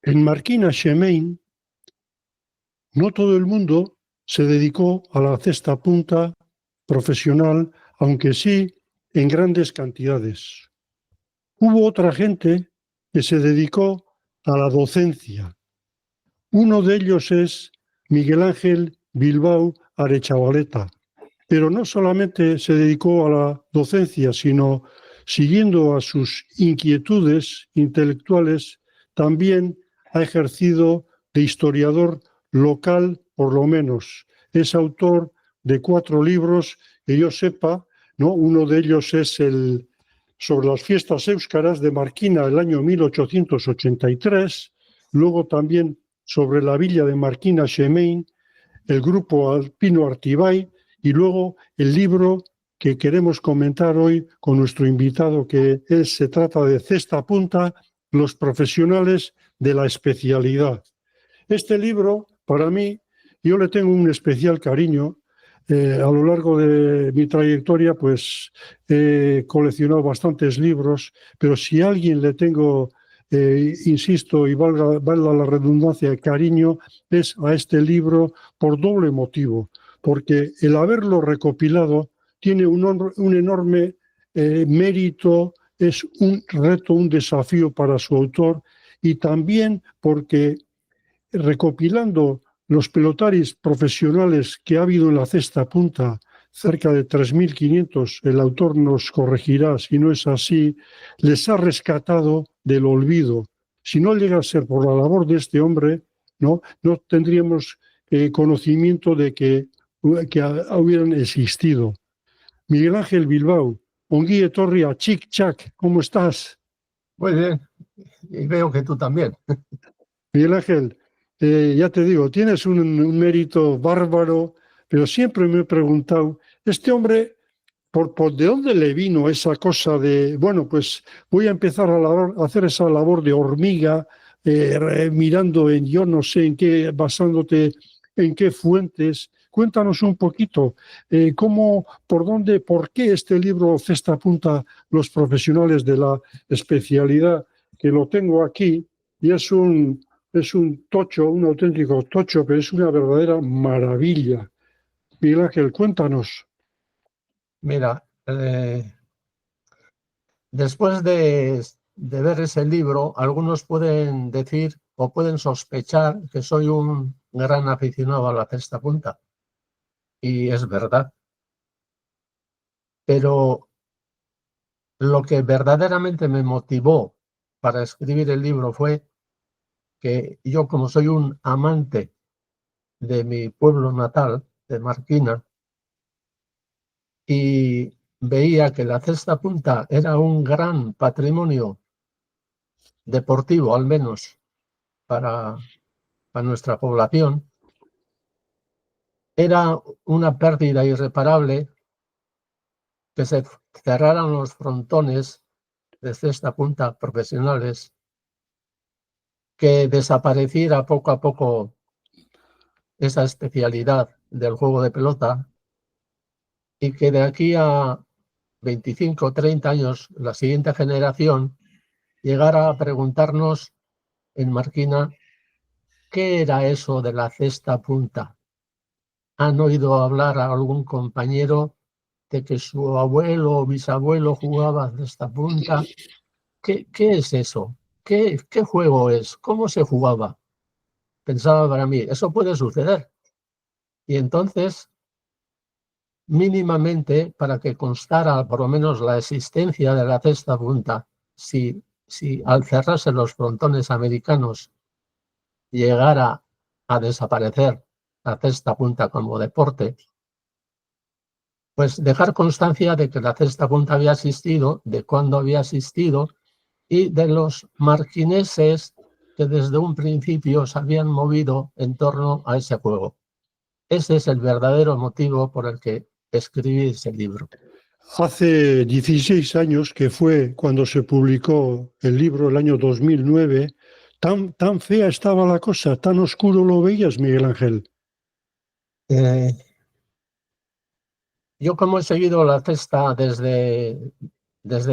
En Marquina Xemein, no todo el mundo se dedicó a la cesta punta profesional, aunque sí en grandes cantidades. Hubo otra gente que se dedicó a la docencia. Uno de ellos es Miguel Ángel Bilbao Arechavaleta, pero no solamente se dedicó a la docencia, sino siguiendo a sus inquietudes intelectuales, también ha ejercido de historiador local, por lo menos. Es autor de 4 libros que yo sepa, ¿no? Uno de ellos es el sobre las fiestas éuskaras de Marquina el año 1883, luego también sobre la villa de Marquina Xemein, el grupo alpino Artibay y luego el libro que queremos comentar hoy con nuestro invitado, que se trata de Cesta Punta, los profesionales de la especialidad. Este libro, para mí, yo le tengo un especial cariño. A lo largo de mi trayectoria, pues he coleccionado bastantes libros, pero si a alguien le tengo, insisto, y valga la redundancia, cariño, es a este libro por doble motivo, porque el haberlo recopilado tiene un enorme mérito, es un reto, un desafío para su autor, y también porque recopilando los pelotaris profesionales que ha habido en la cesta punta, cerca de 3.500, el autor nos corregirá si no es así, les ha rescatado del olvido. Si no llega a ser por la labor de este hombre, no tendríamos conocimiento de que hubieran existido. Miguel Ángel Bilbao, Ongi etorri a Chic Chac, ¿cómo estás? Muy bien, y veo que tú también. Miguel Ángel, ya te digo, tienes un mérito bárbaro, pero siempre me he preguntado, este hombre, ¿de dónde le vino esa cosa de, bueno, pues voy a empezar a hacer esa labor de hormiga, mirando en yo no sé en qué, basándote en qué fuentes? Cuéntanos un poquito, por dónde, por qué este libro Cesta Punta, los profesionales de la especialidad, que lo tengo aquí, y es un tocho, un auténtico tocho, pero es una verdadera maravilla. Miguel Ángel, cuéntanos. Mira, después de ver ese libro, algunos pueden decir o pueden sospechar que soy un gran aficionado a la cesta punta. Y es verdad. Pero lo que verdaderamente me motivó para escribir el libro fue que yo, como soy un amante de mi pueblo natal, de Marquina, y veía que la cesta punta era un gran patrimonio deportivo, al menos para nuestra población, era una pérdida irreparable que se cerraran los frontones de cesta punta profesionales, que desapareciera poco a poco esa especialidad del juego de pelota y que de aquí a 25 o 30 años la siguiente generación llegara a preguntarnos en Marquina qué era eso de la cesta punta. ¿Han oído hablar a algún compañero de que su abuelo o bisabuelo jugaba a cesta punta? ¿Qué es eso? ¿Qué juego es? ¿Cómo se jugaba? Pensaba para mí, eso puede suceder. Y entonces, mínimamente, para que constara por lo menos la existencia de la cesta punta, si al cerrarse los frontones americanos llegara a desaparecer la cesta punta como deporte, pues dejar constancia de que la cesta punta había existido, de cuándo había existido y de los marquineses que desde un principio se habían movido en torno a ese juego. Ese es el verdadero motivo por el que escribí ese libro. Hace 16 años, que fue cuando se publicó el libro, el año 2009, tan fea estaba la cosa, tan oscuro lo veías, Miguel Ángel. Yo, como he seguido la cesta desde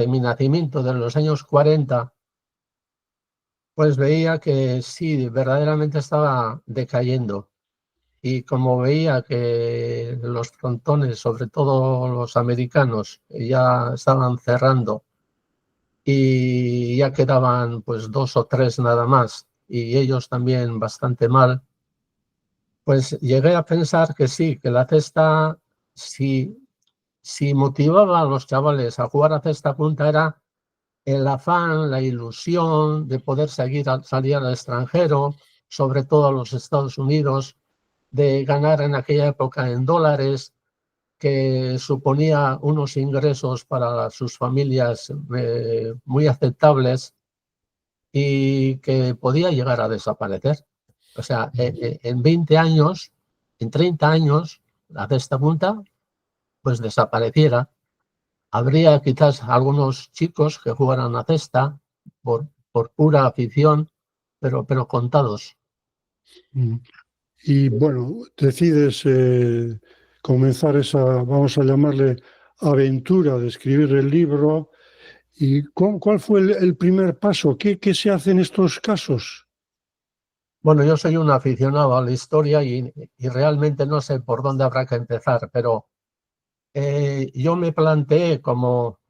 mi nacimiento, de los años 40, pues veía que sí, verdaderamente estaba decayendo. Y como veía que los frontones, sobre todo los americanos, ya estaban cerrando y ya quedaban pues 2 o 3 nada más, y ellos también bastante mal, pues llegué a pensar que sí, que la cesta, si motivaba a los chavales a jugar a cesta punta, era el afán, la ilusión de poder salir al extranjero, sobre todo a los Estados Unidos, de ganar en aquella época en dólares, que suponía unos ingresos para sus familias muy aceptables y que podía llegar a desaparecer. O sea, en 20 años, en 30 años, la cesta punta pues desapareciera. Habría quizás algunos chicos que jugaran a cesta por pura afición, pero contados. Mm. Y bueno, decides comenzar esa, vamos a llamarle, aventura de escribir el libro. ¿Y cuál fue el primer paso? ¿Qué se hace en estos casos? Bueno, yo soy un aficionado a la historia y realmente no sé por dónde habrá que empezar, pero yo me planteé, como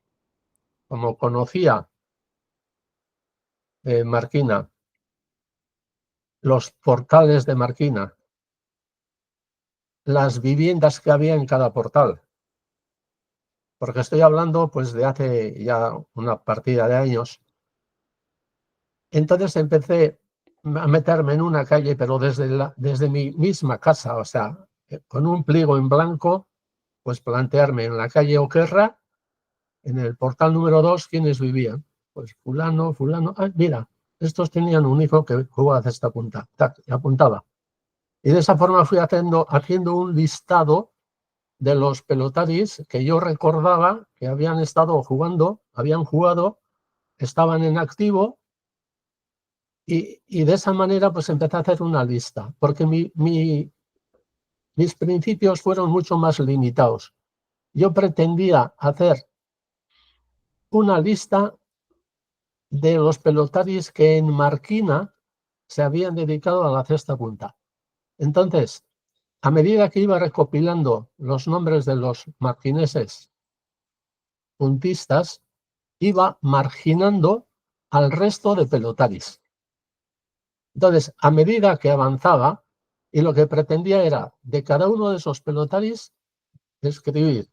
conocía Marquina, los portales de Marquina, las viviendas que había en cada portal, porque estoy hablando pues de hace ya una partida de años. Entonces empecé a meterme en una calle, pero desde mi misma casa, o sea, con un pliego en blanco, pues plantearme en la calle Oquerra, en el portal número 2, quiénes vivían. Pues fulano, fulano, mira, estos tenían un hijo que jugaba a cesta punta, tac, y apuntaba. Y de esa forma fui haciendo un listado de los pelotaris que yo recordaba que habían estado jugando, habían jugado, estaban en activo, y de esa manera pues empecé a hacer una lista, porque mis principios fueron mucho más limitados. Yo pretendía hacer una lista de los pelotaris que en Marquina se habían dedicado a la cesta punta. Entonces, a medida que iba recopilando los nombres de los marquineses puntistas, iba marginando al resto de pelotaris. Entonces, a medida que avanzaba, y lo que pretendía era, de cada uno de esos pelotaris, escribir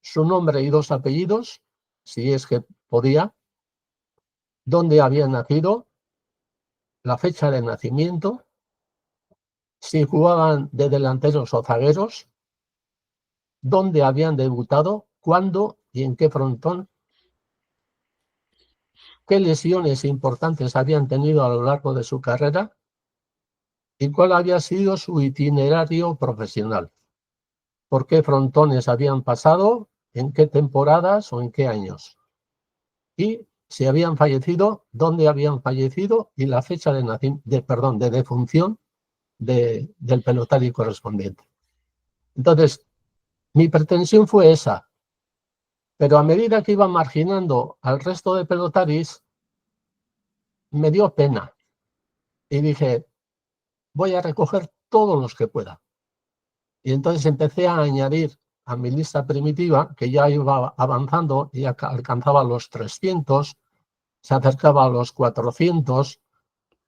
su nombre y 2 apellidos, si es que podía, dónde habían nacido, la fecha de nacimiento, si jugaban de delanteros o zagueros, dónde habían debutado, cuándo y en qué frontón, qué lesiones importantes habían tenido a lo largo de su carrera y cuál había sido su itinerario profesional. Por qué frontones habían pasado, en qué temporadas o en qué años. Y si habían fallecido, dónde habían fallecido y la fecha de defunción del pelotario correspondiente. Entonces, mi pretensión fue esa, pero a medida que iba marginando al resto de pelotaris, me dio pena y dije, voy a recoger todos los que pueda. Y entonces empecé a añadir a mi lista primitiva, que ya iba avanzando y alcanzaba los 300, se acercaba a los 400,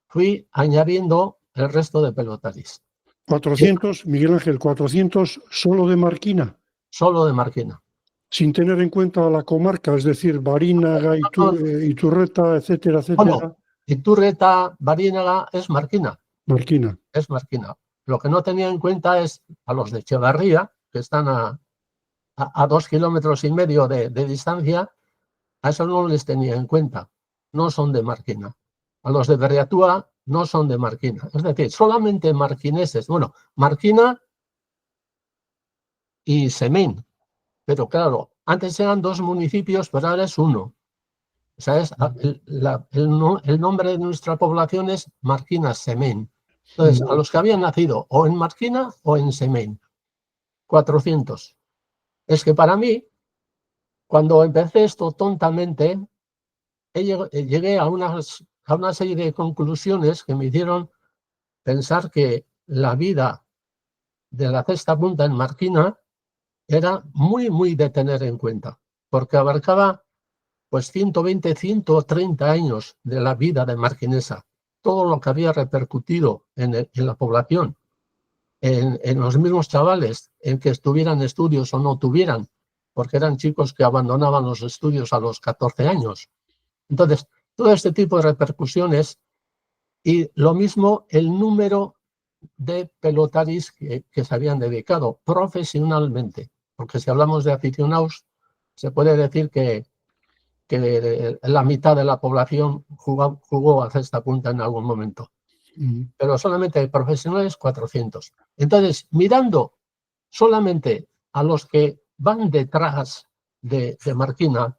fui añadiendo el resto de pelotaris. 400, Miguel Ángel, 400 solo de Marquina, Solo de Marquina. sin tener en cuenta la comarca, es decir, Barinaga, Iturreta, etcétera, etcétera. Bueno, Iturreta, Barinaga es Marquina. Marquina. Es Marquina. Lo que no tenía en cuenta es a los de Echevarría, que están a 2,5 kilómetros de distancia, a eso no les tenía en cuenta. No son de Marquina. A los de Berriatúa no son de Marquina. Es decir, solamente marquineses. Bueno, Marquina y Semén. Pero claro, antes eran 2 municipios, pero ahora es uno. O sea, el nombre de nuestra población es Marquina Semén. Entonces, a los que habían nacido o en Marquina o en Semén, 400. Es que para mí, cuando empecé esto tontamente, llegué a a una serie de conclusiones que me hicieron pensar que la vida de la Cesta Punta en Marquina era muy de tener en cuenta, porque abarcaba pues 120, 130 años de la vida de Marquinesa, todo lo que había repercutido en la población, en los mismos chavales, en que estuvieran estudios o no tuvieran, porque eran chicos que abandonaban los estudios a los 14 años. Entonces, todo este tipo de repercusiones y lo mismo el número de pelotaris que se habían dedicado profesionalmente, porque si hablamos de aficionados, se puede decir que la mitad de la población jugó a cesta punta en algún momento, pero solamente profesionales 400. Entonces, mirando solamente a los que van detrás de Marquina,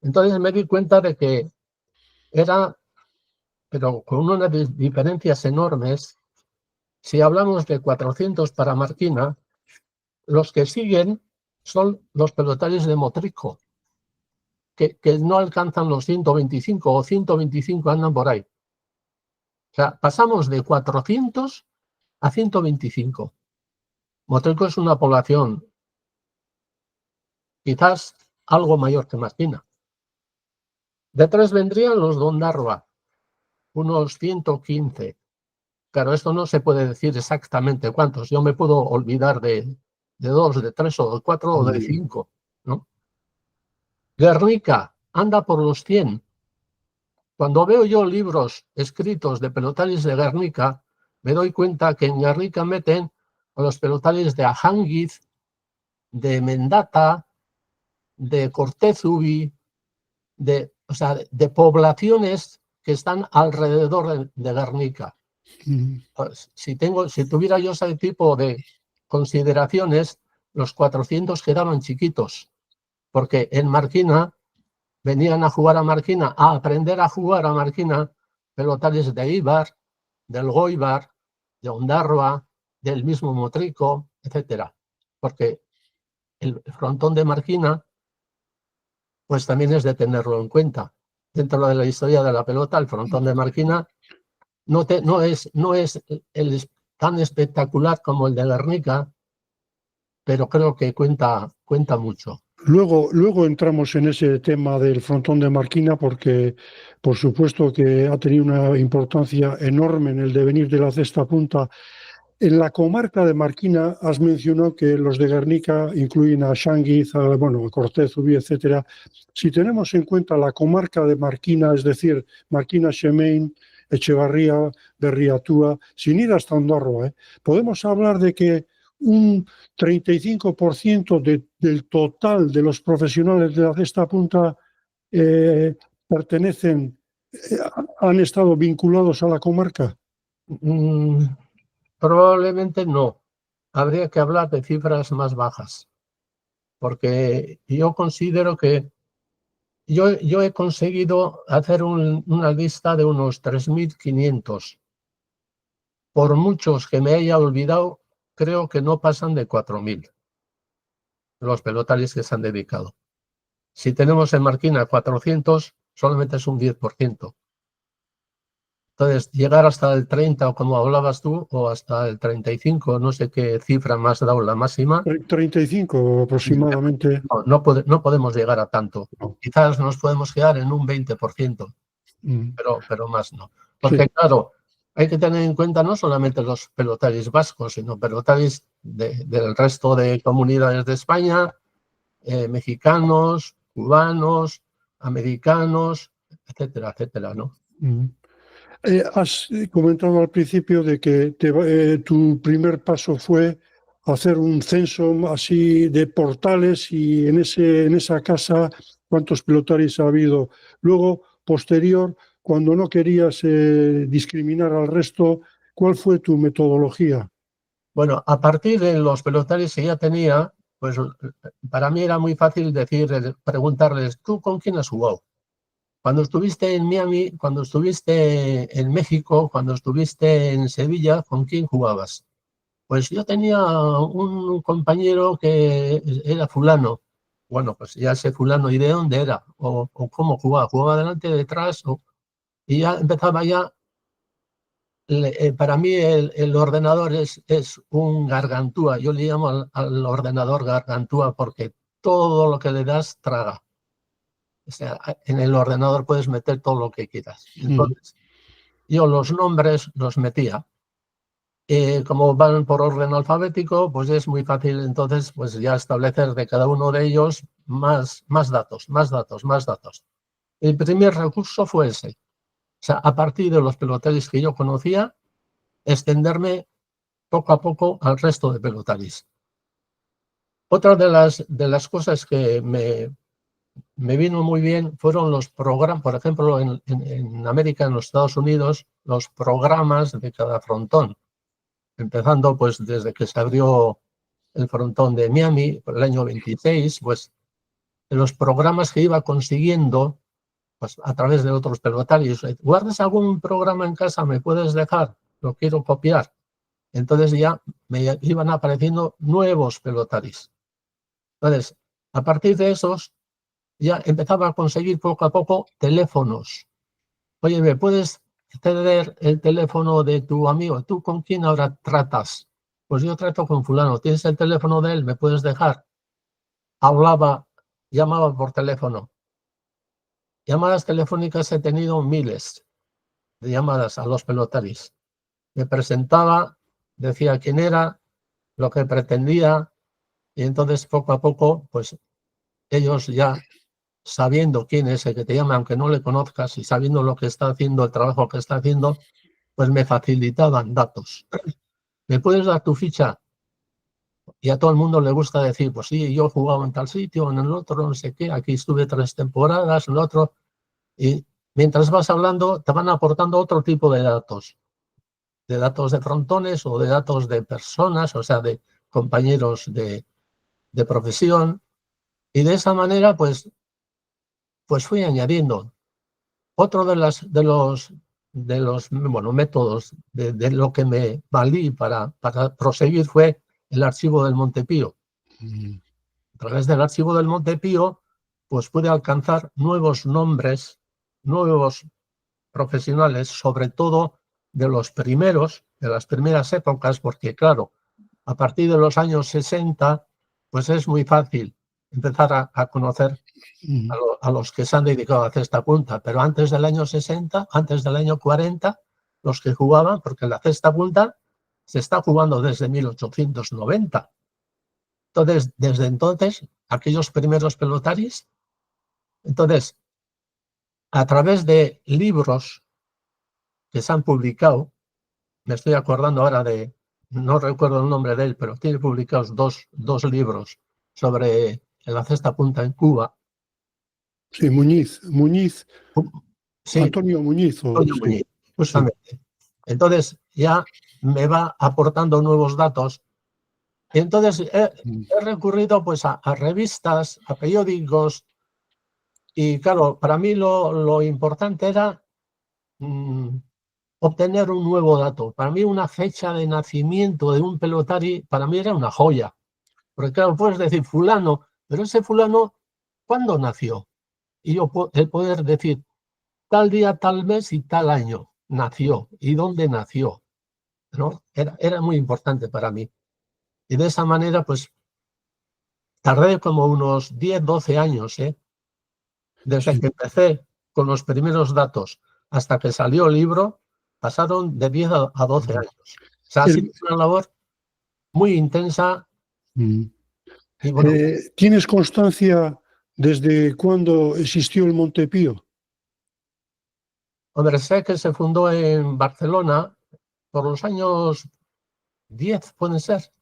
entonces me di cuenta de que era, pero con unas diferencias enormes. Si hablamos de 400 para Marquina, los que siguen son los pelotarios de Motrico, que no alcanzan los 125 o 125 andan por ahí. O sea, pasamos de 400 a 125. Motrico es una población quizás algo mayor que Marquina. Detrás vendrían los de Ondarroa, unos 115. Claro, esto no se puede decir exactamente cuántos. Yo me puedo olvidar de 2, de 3 o de 4 o de 5, ¿no? Guernica anda por los 100. Cuando veo yo libros escritos de pelotaris de Guernica, me doy cuenta que en Guernica meten a los pelotaris de Ajánguiz, de Mendata, de Cortezubi, o sea, de poblaciones que están alrededor de Guernica. Pues, si tuviera yo ese tipo de consideraciones, los 400 quedaban chiquitos, porque en Marquina venían a jugar a Marquina, a aprender a jugar a Marquina, pelotarios de Ibar, del Goibar, de Ondarroa, del mismo Motrico, etcétera. Porque el frontón de Marquina, pues también es de tenerlo en cuenta. Dentro de la historia de la pelota, el frontón de Marquina no es tan espectacular como el de Guernica, pero creo que cuenta mucho. Luego entramos en ese tema del frontón de Marquina porque, por supuesto, que ha tenido una importancia enorme en el devenir de la cesta punta. En la comarca de Marquina has mencionado que los de Guernica incluyen a Xánguiz, a Cortezubi, etcétera. Si tenemos en cuenta la comarca de Marquina, es decir, Marquina, Xemein, Echevarría, Berriatúa, sin ir hasta Ondarroa, podemos hablar de que un 35% del total de los profesionales de la cesta punta han estado vinculados a la comarca. Probablemente no. Habría que hablar de cifras más bajas, porque yo considero que yo he conseguido hacer una lista de unos 3.500. Por muchos que me haya olvidado, creo que no pasan de 4.000 los pelotaris que se han dedicado. Si tenemos en Marquina 400, solamente es un 10%. Entonces, llegar hasta el 30, o como hablabas tú, o hasta el 35, no sé qué cifra más ha dado la máxima. 35 aproximadamente. No podemos llegar a tanto. No. Quizás nos podemos quedar en un 20%, pero más no. Porque, sí, claro, hay que tener en cuenta no solamente los pelotaris vascos, sino pelotaris del resto de comunidades de España, mexicanos, cubanos, americanos, etcétera, etcétera, ¿no? Has comentado al principio de que tu primer paso fue hacer un censo así de portales y en esa casa cuántos pelotaris ha habido. Luego, posterior, cuando no querías discriminar al resto, ¿cuál fue tu metodología? Bueno, a partir de los pelotaris que ya tenía, pues para mí era muy fácil preguntarles, ¿tú con quién has jugado? Cuando estuviste en Miami, cuando estuviste en México, cuando estuviste en Sevilla, ¿con quién jugabas? Pues yo tenía un compañero que era fulano. Bueno, pues ya sé fulano y de dónde era, o cómo jugaba. ¿Jugaba delante, detrás? y ya empezaba ya. Para mí el ordenador es un gargantúa. Yo le llamo al ordenador gargantúa porque todo lo que le das traga. O sea, en el ordenador puedes meter todo lo que quieras. Entonces, yo los nombres los metía. Como van por orden alfabético, pues es muy fácil entonces pues ya establecer de cada uno de ellos más datos. El primer recurso fue ese. O sea, a partir de los pelotaris que yo conocía, extenderme poco a poco al resto de pelotaris. Otra de las cosas que me vino muy bien fueron los programas, por ejemplo, en América, en los Estados Unidos, los programas de cada frontón, empezando pues desde que se abrió el frontón de Miami por el año 26, pues los programas que iba consiguiendo pues a través de otros pelotarios. ¿Guardas algún programa en casa? ¿Me puedes dejar? Lo quiero copiar. Entonces ya me iban apareciendo nuevos pelotaris. Entonces, a partir de esos, ya empezaba a conseguir poco a poco teléfonos. Oye, ¿me puedes ceder el teléfono de tu amigo? ¿Tú con quién ahora tratas? Pues yo trato con fulano. ¿Tienes el teléfono de él? ¿Me puedes dejar? Hablaba, llamaba por teléfono. Llamadas telefónicas he tenido miles de llamadas a los pelotaris. Me presentaba, decía quién era, lo que pretendía, y entonces poco a poco, pues ellos ya sabiendo quién es el que te llama, aunque no le conozcas, y sabiendo lo que está haciendo, el trabajo que está haciendo, pues me facilitaban datos. ¿Me puedes dar tu ficha? Y a todo el mundo le gusta decir, pues sí, yo he jugado en tal sitio, en el otro, no sé qué, aquí estuve 3 temporadas, en el otro. Y mientras vas hablando, te van aportando otro tipo de datos de frontones o de datos de personas, o sea, de compañeros de profesión. Y de esa manera, pues fui añadiendo. Otro de los bueno, métodos de lo que me valí para proseguir fue el archivo del Montepío. A través del archivo del Montepío, pues pude alcanzar nuevos nombres, nuevos profesionales, sobre todo de los primeros, de las primeras épocas, porque claro, a partir de los años 60, pues es muy fácil empezar a conocer a los que se han dedicado a hacer esta punta, pero antes del año 60, antes del año 40, los que jugaban, porque la cesta punta se está jugando desde 1890. Entonces, desde entonces, aquellos primeros pelotaris, entonces, a través de libros que se han publicado, me estoy acordando ahora no recuerdo el nombre de él, pero tiene publicados dos libros sobre la cesta punta en Cuba. Sí, Muñiz, Sí, Antonio Muñiz. Antonio Muñiz, justamente. Sí. Entonces ya me va aportando nuevos datos. Y entonces he recurrido pues a revistas, a periódicos, y claro, para mí lo importante era obtener un nuevo dato. Para mí una fecha de nacimiento de un pelotari, para mí era una joya. Porque claro, puedes decir fulano, pero ese fulano, ¿cuándo nació? Y yo el poder decir tal día, tal mes y tal año nació y dónde nació, ¿no? Era muy importante para mí. Y de esa manera, pues, tardé como unos 10, 12 años, desde que empecé con los primeros datos hasta que salió el libro, pasaron de 10 a 12 años. O sea, ha sido una labor muy intensa. Y bueno, ¿tienes constancia desde cuándo existió el Montepío? hombre, sé que se fundó en Barcelona por los años 10, pueden ser,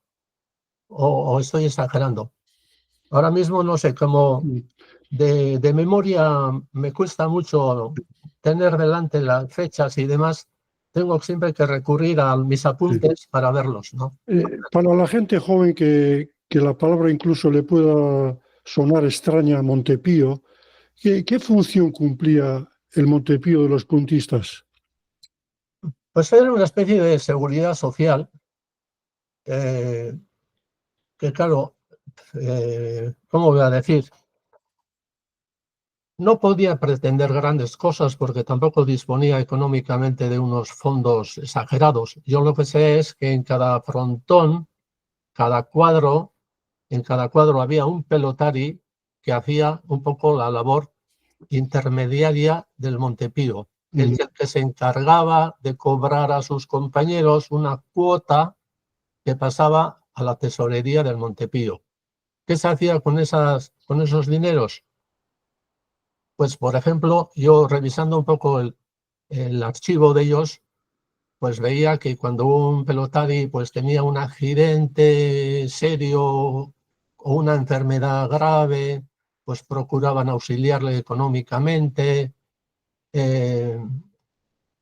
o estoy exagerando. Ahora mismo no sé, como de memoria me cuesta mucho tener delante las fechas y demás. Tengo siempre que recurrir a mis apuntes para verlos, ¿no? Para la gente joven que la palabra incluso le pueda sonar extraña a Montepío, ¿qué función cumplía el Montepío de los puntistas? Pues era una especie de seguridad social que claro, ¿cómo voy a decir? no podía pretender grandes cosas porque tampoco disponía económicamente de unos fondos exagerados. Yo lo que sé es que en cada frontón, en cada cuadro había un pelotari que hacía un poco la labor intermediaria del Montepío, el que se encargaba de cobrar a sus compañeros una cuota que pasaba a la tesorería del Montepío. ¿Qué se hacía con esos dineros? Pues, por ejemplo, yo revisando un poco el archivo de ellos, pues veía que cuando un pelotari pues, tenía un accidente serio o una enfermedad grave, pues procuraban auxiliarle económicamente.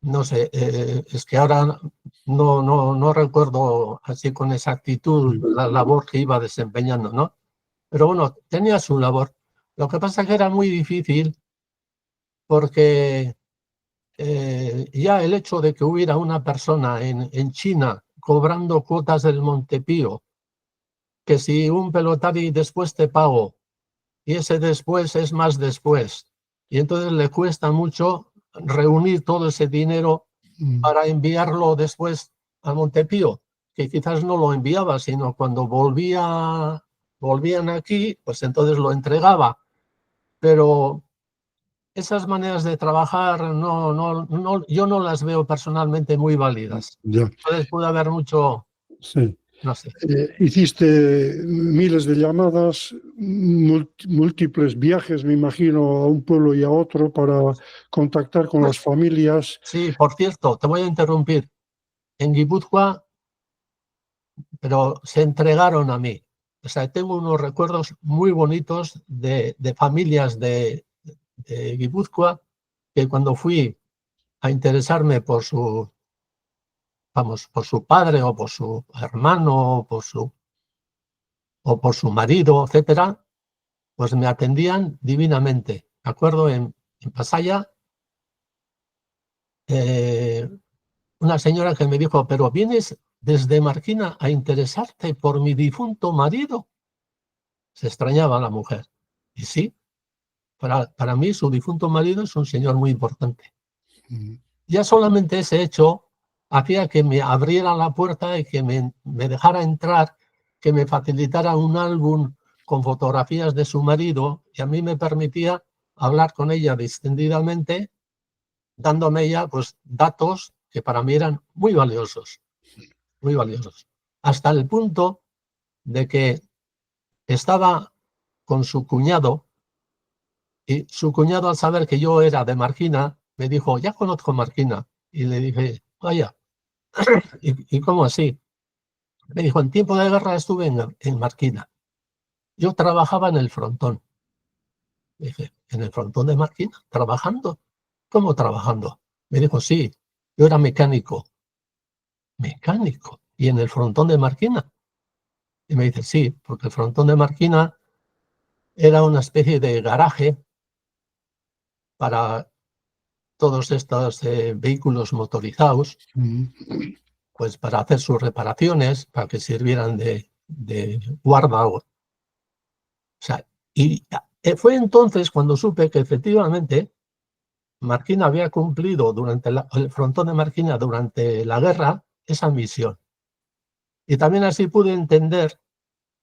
No sé, es que ahora no recuerdo así con exactitud la labor que iba desempeñando, ¿no? Pero bueno, tenía su labor. Lo que pasa es que era muy difícil porque ya el hecho de que hubiera una persona en China cobrando cuotas del Montepío, que si un pelotari después te pago y ese después es más después, y entonces le cuesta mucho reunir todo ese dinero para enviarlo después a Montepío, que quizás no lo enviaba, sino cuando volvían aquí, pues entonces lo entregaba. Pero esas maneras de trabajar yo no las veo personalmente muy válidas. Ya, Entonces puede haber mucho, sí. no sé. Hiciste miles de llamadas, múltiples viajes, me imagino, a un pueblo y a otro para contactar con las familias. Sí, por cierto, te voy a interrumpir. En Guipúzcoa, pero se entregaron a mí. O sea, tengo unos recuerdos muy bonitos de familias de Guipúzcoa, que cuando fui a interesarme por su padre o por su hermano o por su marido, etcétera, pues me atendían divinamente. Me acuerdo en Pasaya, una señora que me dijo, pero vienes desde Marquina a interesarte por mi difunto marido. Se extrañaba la mujer. Y sí, para mí su difunto marido es un señor muy importante. Ya solamente ese hecho hacía que me abriera la puerta y que me dejara entrar, que me facilitara un álbum con fotografías de su marido y a mí me permitía hablar con ella distendidamente, dándome ella pues, datos que para mí eran muy valiosos, hasta el punto de que estaba con su cuñado y su cuñado al saber que yo era de Marquina me dijo, ya conozco Marquina, y le dije, vaya, ¿y cómo así? Me dijo, en tiempo de guerra estuve en Marquina. Yo trabajaba en el frontón. Le dije, ¿en el frontón de Marquina? ¿Trabajando? ¿Cómo trabajando? Me dijo, sí, yo era mecánico. ¿Mecánico? ¿Y en el frontón de Marquina? Y me dice, sí, porque el frontón de Marquina era una especie de garaje para todos estos vehículos motorizados, pues para hacer sus reparaciones, para que sirvieran de guarda. O sea, y fue entonces cuando supe que efectivamente Marquina había cumplido el frontón de Marquina durante la guerra esa misión. Y también así pude entender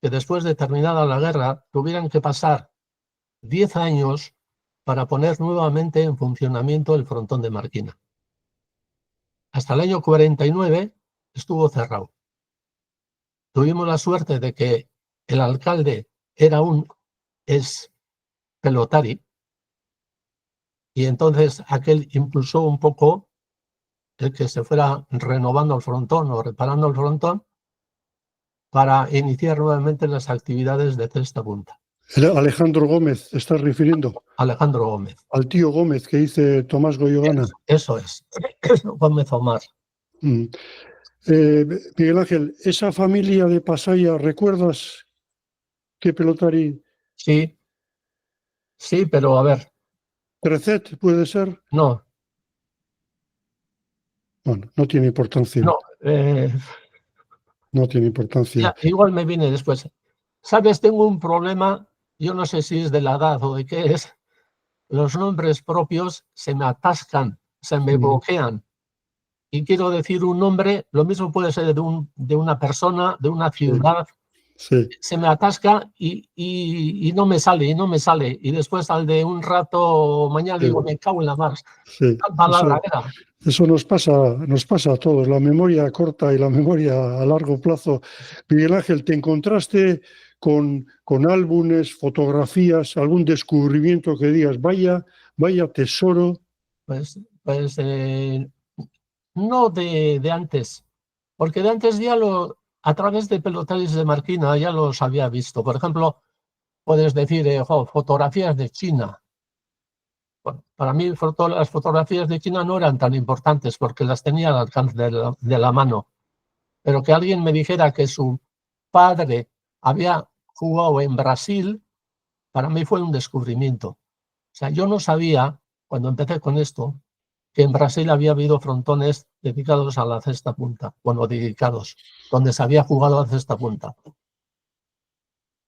que después de terminada la guerra tuvieran que pasar 10 años para poner nuevamente en funcionamiento el frontón de Marquina. Hasta el año 49 estuvo cerrado. Tuvimos la suerte de que el alcalde era un ex pelotari y entonces aquel impulsó un poco el que se fuera renovando el frontón o reparando el frontón para iniciar nuevamente las actividades de Cesta Punta. Alejandro Gómez, ¿te estás refiriendo? Alejandro Gómez. Al tío Gómez que dice Tomás Goyogana. Eso es, Gómez Omar. Miguel Ángel, esa familia de Pasaya, ¿recuerdas qué pelotari? Sí, sí, pero a ver. ¿Trecet puede ser? No. Bueno, no tiene importancia. No, no tiene importancia. Ya, igual me viene después. ¿Sabes? Tengo un problema, yo no sé si es de la edad o de qué es, los nombres propios se me atascan, se me bloquean. Y quiero decir un nombre, lo mismo puede ser de una persona, de una ciudad, sí. se me atasca y no me sale, y no me sale. Y después al de un rato, mañana digo, me cago en la mar. Sí. Tal palabra era. Eso nos pasa a todos, la memoria corta y la memoria a largo plazo. Miguel Ángel, ¿te encontraste con álbumes, fotografías, algún descubrimiento que digas, vaya tesoro? Pues no de antes, porque de antes ya a través de pelotaris de Marquina ya los había visto. Por ejemplo, puedes decir fotografías de China. Bueno, para mí las fotografías de China no eran tan importantes porque las tenía al alcance de la mano. Pero que alguien me dijera que su padre había jugado en Brasil, para mí fue un descubrimiento. O sea, yo no sabía, cuando empecé con esto, que en Brasil había habido frontones dedicados a la cesta punta, bueno, dedicados, donde se había jugado a la cesta punta.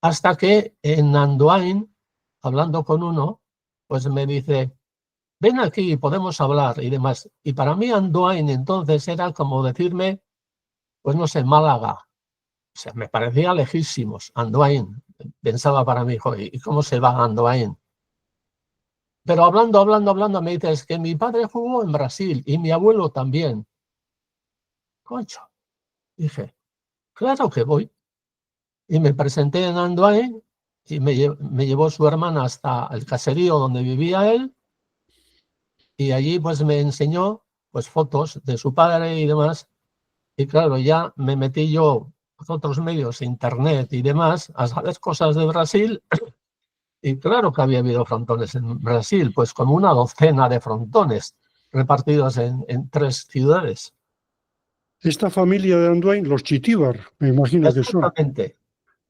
Hasta que en Andoain, hablando con uno, pues me dice, ven aquí, podemos hablar y demás. Y para mí Andoain entonces era como decirme, pues no sé, Málaga. O sea, me parecía lejísimos, Andoain. Pensaba para mí, joder, ¿y cómo se va a Andoain? Pero hablando, me dices que mi padre jugó en Brasil y mi abuelo también. Concho. Dije, claro que voy. Y me presenté en Andoain y me llevó su hermana hasta el caserío donde vivía él y allí pues me enseñó pues fotos de su padre y demás. Y claro, ya me metí yo por otros medios, internet y demás, a saber cosas de Brasil. Y claro que había habido frontones en Brasil, pues como una docena de frontones repartidos en 3 ciudades. Esta familia de Andoain, los Chitíbar, me imagino que son, Exactamente.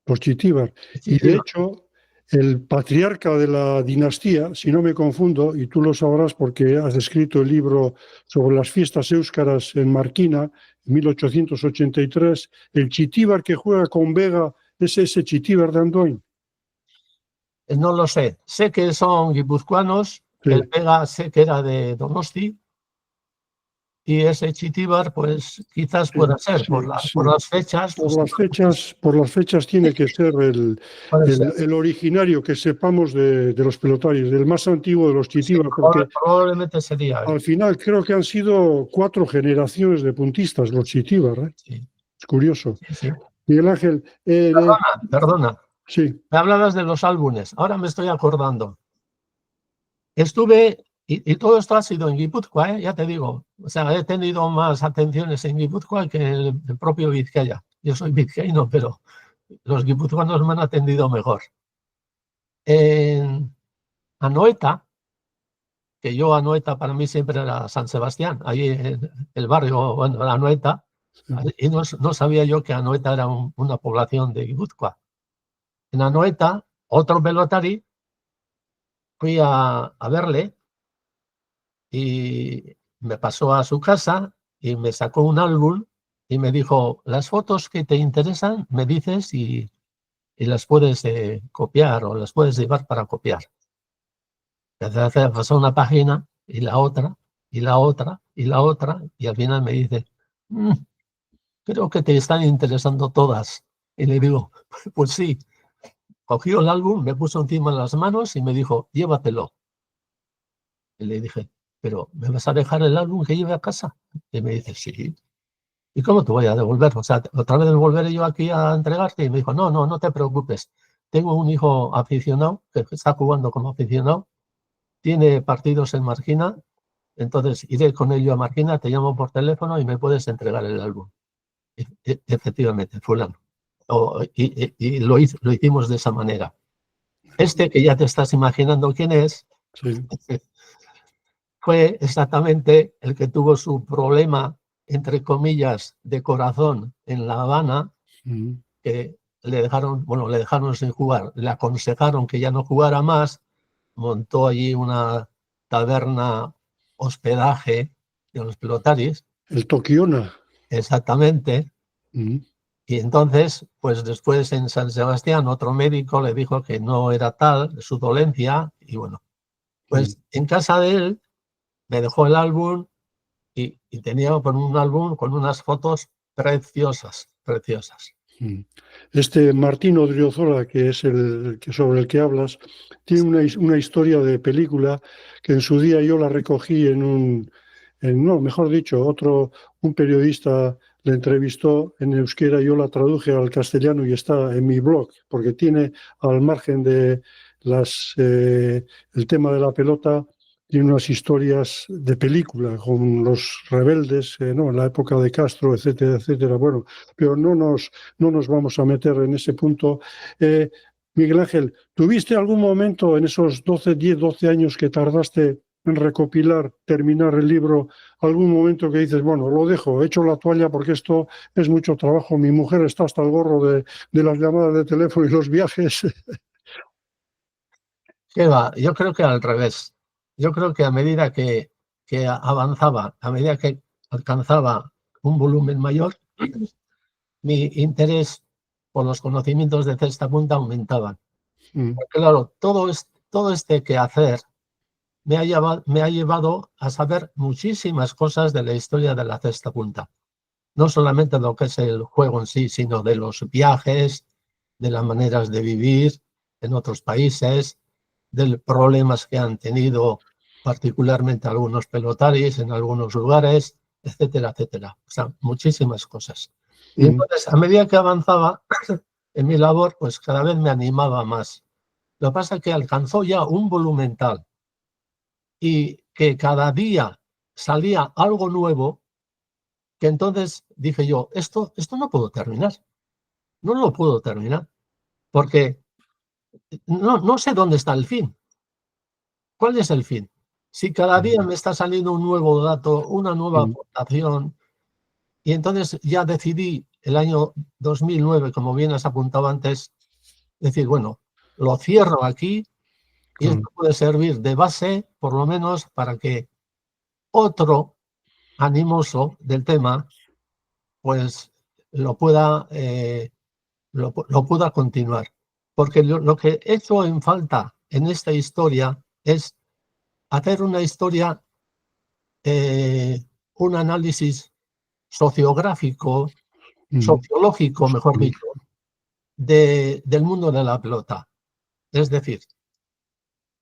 los Chitíbar. Sí, Y sí, de hecho, el patriarca de la dinastía, si no me confundo, y tú lo sabrás porque has escrito el libro sobre las fiestas éuskaras en Marquina, en 1883, el Chitíbar que juega con Vega es ese Chitíbar de Andoain. no lo sé. Sé que son guipuzcoanos, Sí. el Vega sé que era de Donosti, y ese Chitíbar, pues quizás pueda ser, Sí, por sí. las fechas. Pues, Por las fechas tiene que ser puede ser. el originario que sepamos de los pelotaris, del más antiguo de los Sí, Chitíbar, porque probablemente sería él. al final creo que han sido 4 generaciones de puntistas los Chitíbar, ¿eh? Sí, Es curioso. sí, sí. Miguel Ángel, Perdona. sí, Me hablabas de los álbumes. Ahora me estoy acordando. Estuve, y todo esto ha sido en Guipúzcoa, ya te digo. O sea, he tenido más atenciones en Guipúzcoa que en el propio Vizcaya. Yo soy vizcaíno, pero los guipuzcoanos me han atendido mejor. En Anoeta, que yo Anoeta para mí siempre era San Sebastián, ahí en el barrio, bueno, Anoeta, y no sabía yo que Anoeta era una población de Guipúzcoa. En Anoeta, otro pelotari, fui a verle y me pasó a su casa y me sacó un álbum y me dijo, las fotos que te interesan, me dices y las puedes copiar o las puedes llevar para copiar. Pasó una página y la otra, y la otra, y la otra, y al final me dice, creo que te están interesando todas. Y le digo, pues sí. Cogió el álbum, me puso encima de las manos y me dijo, llévatelo. Y le dije, pero ¿me vas a dejar el álbum que lleve a casa? Y me dice, sí. ¿Y cómo te voy a devolver? O sea, otra vez volveré yo aquí a entregarte. Y me dijo, no te preocupes. Tengo un hijo aficionado que está jugando como aficionado, tiene partidos en Marquina, entonces iré con ello a Marquina, te llamo por teléfono y me puedes entregar el álbum. Efectivamente, fulano. Y lo hicimos de esa manera. Este que ya te estás imaginando quién es, sí. fue exactamente el que tuvo su problema, entre comillas, de corazón en La Habana, que le dejaron sin jugar, le aconsejaron que ya no jugara más, montó allí una taberna hospedaje de los pelotaris, El Tokiona. exactamente, y entonces, pues después en San Sebastián otro médico le dijo que no era tal su dolencia, y bueno, Pues en casa de él me dejó el álbum y tenía un álbum con unas fotos preciosas, preciosas. Este Martín Odriozola, que es el que sobre el que hablas, tiene una historia de película que en su día yo la recogí no, mejor dicho, un periodista le entrevistó en euskera, yo la traduje al castellano y está en mi blog, porque tiene, al margen de el tema de la pelota, tiene unas historias de película con los rebeldes, ¿no? En la época de Castro, etcétera, etcétera. Bueno, pero no nos vamos a meter en ese punto. Miguel Ángel, ¿tuviste algún momento en esos 10, 12 años que tardaste en recopilar, terminar el libro, algún momento que dices, bueno, lo dejo, echo la toalla porque esto es mucho trabajo, mi mujer está hasta el gorro de las llamadas de teléfono y los viajes? ¿Qué va? Yo creo que al revés. Yo creo que a medida que avanzaba, a medida que alcanzaba un volumen mayor, mi interés por los conocimientos de cesta punta aumentaba. Porque claro, todo este quehacer me ha llevado a saber muchísimas cosas de la historia de la cesta punta. No solamente lo que es el juego en sí, sino de los viajes, de las maneras de vivir en otros países, de los problemas que han tenido particularmente algunos pelotaris en algunos lugares, etcétera, etcétera. O sea, muchísimas cosas. Y entonces, a medida que avanzaba en mi labor, pues cada vez me animaba más. Lo que pasa es que alcanzó ya un volumen tal y que cada día salía algo nuevo, que entonces dije yo, esto no puedo terminar, no lo puedo terminar, porque no sé dónde está el fin. ¿Cuál es el fin? Si cada día me está saliendo un nuevo dato, una nueva aportación, y entonces ya decidí el año 2009, como bien has apuntado antes, decir, bueno, lo cierro aquí y esto puede servir de base, por lo menos, para que otro animoso del tema, pues lo pueda continuar. Porque lo que he hecho en falta en esta historia es hacer una historia, un análisis sociográfico, sociológico, mejor dicho, del mundo de la pelota. Es decir,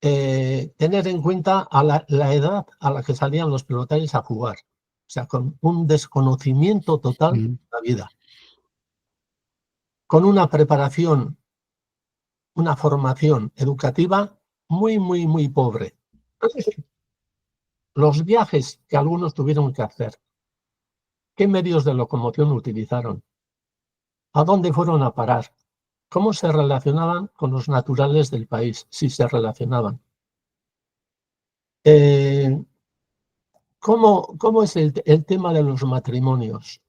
tener en cuenta a la edad a la que salían los pelotaris a jugar. O sea, con un desconocimiento total de la vida. Con una preparación, una formación educativa muy, muy, muy pobre. Los viajes que algunos tuvieron que hacer, ¿qué medios de locomoción utilizaron? ¿A dónde fueron a parar? ¿Cómo se relacionaban con los naturales del país? Si se relacionaban. ¿Cómo es el tema de los matrimonios?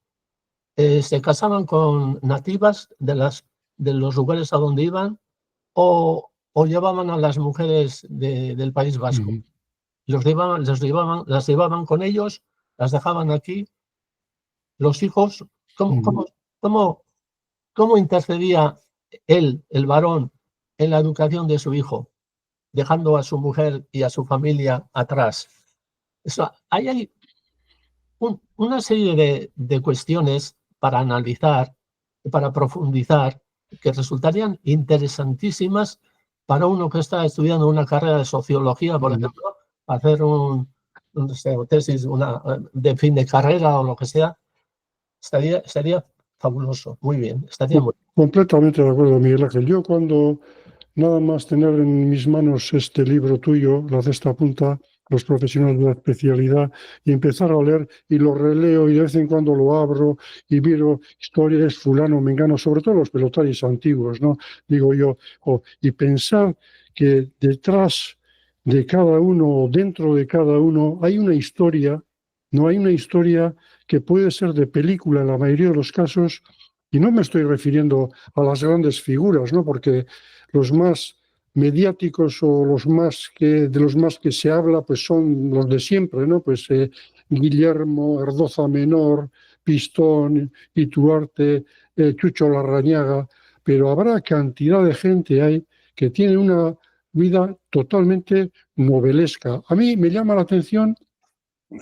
¿Se casaban con nativas de los lugares a donde iban o llevaban a las mujeres del País Vasco? Las llevaban con ellos, las dejaban aquí. Los hijos, ¿cómo intercedía él, el varón, en la educación de su hijo, dejando a su mujer y a su familia atrás? Hay una serie de cuestiones para analizar, para profundizar, que resultarían interesantísimas para uno que está estudiando una carrera de sociología, por ejemplo, hacer no sé, tesis de fin de carrera o lo que sea. Sería fabuloso, muy bien, estaría muy bien. Completamente de acuerdo, Miguel Ángel. Yo cuando nada más tener en mis manos este libro tuyo, La cesta punta, los profesionales de la especialidad, y empezar a leer y lo releo y de vez en cuando lo abro y miro historias, fulano, mengano, sobre todo los pelotaris antiguos, ¿no? Digo yo, y pensar que detrás de cada uno, dentro de cada uno, hay una historia, no hay una historia que puede ser de película en la mayoría de los casos, y no me estoy refiriendo a las grandes figuras, ¿no? Porque los más mediáticos o de los más que se habla, pues son los de siempre, ¿no? Pues Guillermo, Erdoza Menor, Pistón, Ituarte, Chucho Larrañaga, pero habrá cantidad de gente ahí que tiene una vida totalmente novelesca. A mí me llama la atención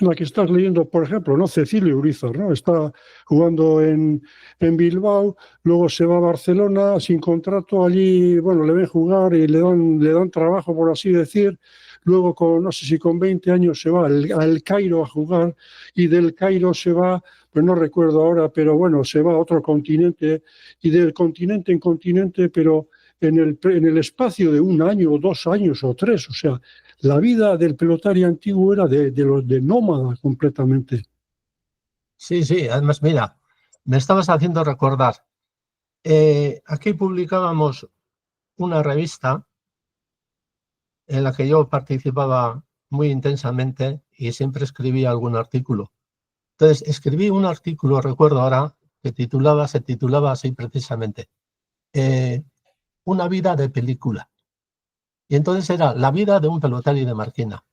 la que estás leyendo, por ejemplo, ¿no? Cecilio Urizar, ¿no? Está jugando en Bilbao, luego se va a Barcelona sin contrato, allí, bueno, le ven jugar y le dan trabajo, por así decir. Luego, no sé si con 20 años se va al Cairo a jugar y del Cairo se va, pues no recuerdo ahora, pero bueno, se va a otro continente y del continente en continente, pero en el espacio de un año o 2 años o 3, o sea, la vida del pelotario antiguo era de nómada completamente. Sí, sí, además, mira, me estabas haciendo recordar. Aquí publicábamos una revista en la que yo participaba muy intensamente y siempre escribía algún artículo. Entonces, escribí un artículo, recuerdo ahora, que se titulaba así precisamente, Una vida de película. Y entonces era la vida de un pelotari de Marquina,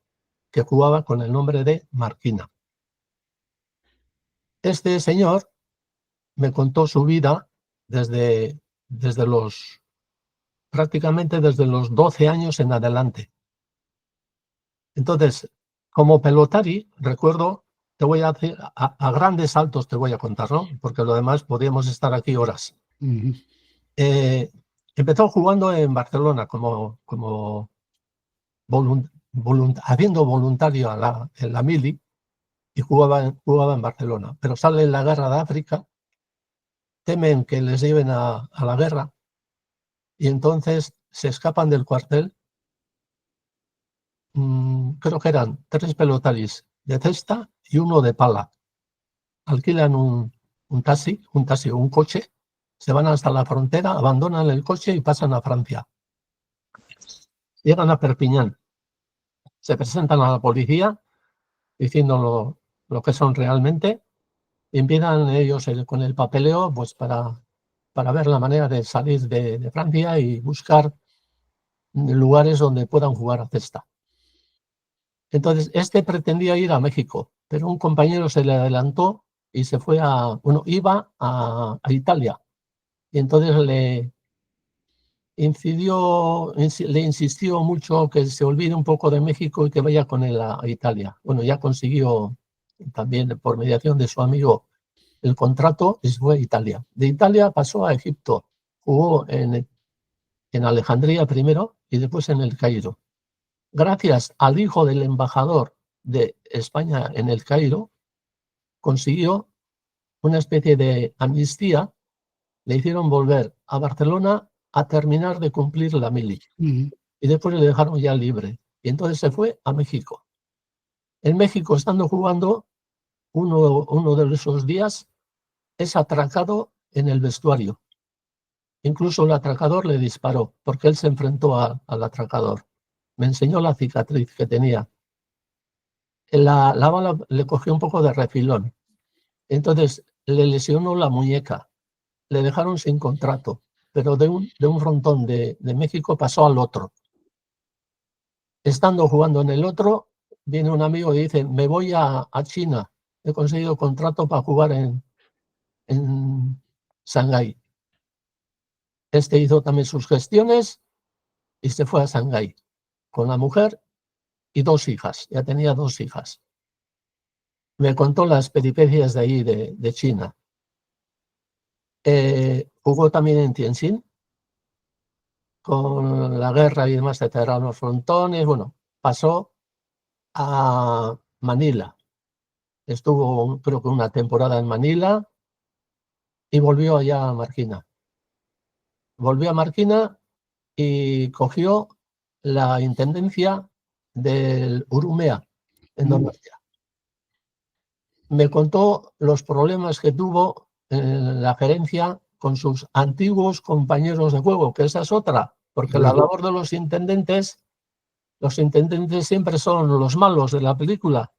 que jugaba con el nombre de Marquina. Este señor me contó su vida desde prácticamente desde los 12 años en adelante. Entonces, como pelotari, recuerdo, te voy a decir, a grandes saltos te voy a contar, ¿no? Porque lo demás podríamos estar aquí horas. Empezó jugando en Barcelona como haciendo voluntario en la mili y jugaba en Barcelona. Pero sale la guerra de África, temen que les lleven a la guerra y entonces se escapan del cuartel. Creo que eran 3 pelotaris de cesta y uno de pala. Alquilan un taxi o un coche, se van hasta la frontera, abandonan el coche y pasan a Francia. Llegan a Perpiñán, se presentan a la policía diciendo lo que son realmente y empiezan ellos con el papeleo pues para ver la manera de salir de Francia y buscar lugares donde puedan jugar a cesta. Entonces, este pretendía ir a México, pero un compañero se le adelantó y se fue iba a Italia. Y entonces le insistió mucho que se olvide un poco de México y que vaya con él a Italia. Bueno, ya consiguió también por mediación de su amigo el contrato y se fue a Italia. De Italia pasó a Egipto, jugó en Alejandría primero y después en el Cairo. Gracias al hijo del embajador de España en el Cairo, consiguió una especie de amnistía, le hicieron volver a Barcelona a terminar de cumplir la mili. Y después le dejaron ya libre. Y entonces se fue a México. En México, estando jugando, uno de esos días es atracado en el vestuario. Incluso el atracador le disparó, porque él se enfrentó al atracador. Me enseñó la cicatriz que tenía. La bala le cogió un poco de refilón. Entonces le lesionó la muñeca. Le dejaron sin contrato, pero de un frontón de México pasó al otro. Estando jugando en el otro, viene un amigo y dice, me voy a China. He conseguido contrato para jugar en Shanghái. Este hizo también sus gestiones y se fue a Shanghái con la mujer y 2 hijas. Ya tenía 2 hijas. Me contó las peripecias de ahí, de China. Jugó también en Tianjin. Con la guerra y demás se cerraron los frontones. Bueno, pasó a Manila. Estuvo, creo que una temporada en Manila y volvió allá a Marquina. Volvió a Marquina y cogió la intendencia del Urumea, en Donostia. Me contó los problemas que tuvo en la gerencia con sus antiguos compañeros de juego, que esa es otra, porque la labor de los intendentes siempre son los malos de la película,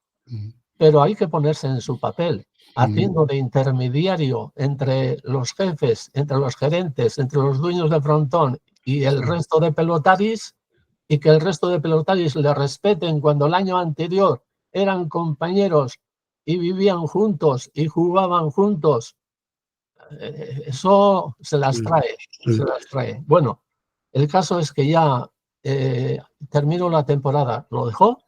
pero hay que ponerse en su papel, haciendo de intermediario entre los jefes, entre los gerentes, entre los dueños de frontón y el resto de pelotaris, y que el resto de pelotaris le respeten cuando el año anterior eran compañeros y vivían juntos y jugaban juntos. Eso se las trae. Bueno, el caso es que ya terminó la temporada, lo dejó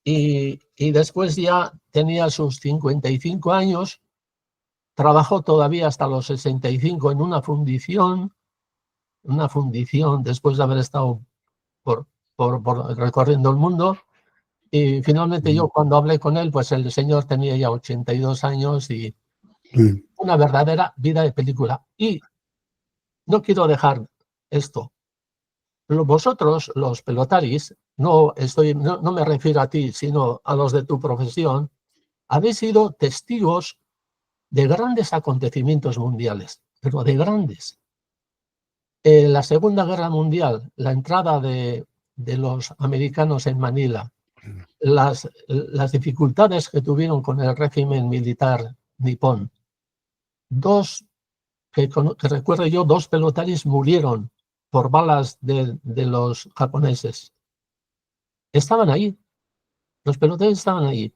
y después ya tenía sus 55 años, trabajó todavía hasta los 65 en una fundición después de haber estado por recorriendo el mundo. Y finalmente yo cuando hablé con él, pues el señor tenía ya 82 años y una verdadera vida de película. Y no quiero dejar esto. Vosotros, los pelotaris, no me refiero a ti, sino a los de tu profesión, habéis sido testigos de grandes acontecimientos mundiales, pero de grandes. La Segunda Guerra Mundial, la entrada de los americanos en Manila, las dificultades que tuvieron con el régimen militar nipón. Que recuerdo yo, 2 pelotaris murieron por balas de los japoneses. Estaban ahí, los pelotaris estaban ahí.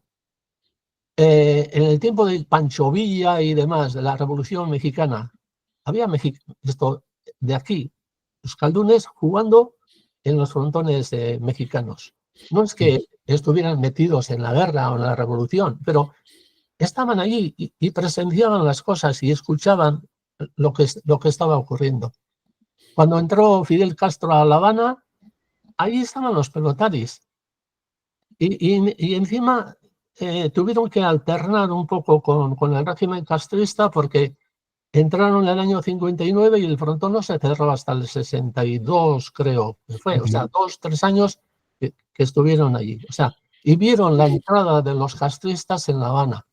En el tiempo de Pancho Villa y demás, de la Revolución Mexicana, había esto de aquí, los caldunes jugando en los frontones mexicanos. No es que estuvieran metidos en la guerra o en la revolución, pero estaban allí y presenciaban las cosas y escuchaban lo que estaba ocurriendo. Cuando entró Fidel Castro a La Habana, ahí estaban los pelotaris. Y encima tuvieron que alternar un poco con el régimen castrista porque entraron en el año 59 y el frontón no se cerró hasta el 62, creo que fue. O sea, 2, 3 años que estuvieron allí. O sea, y vieron la entrada de los castristas en La Habana.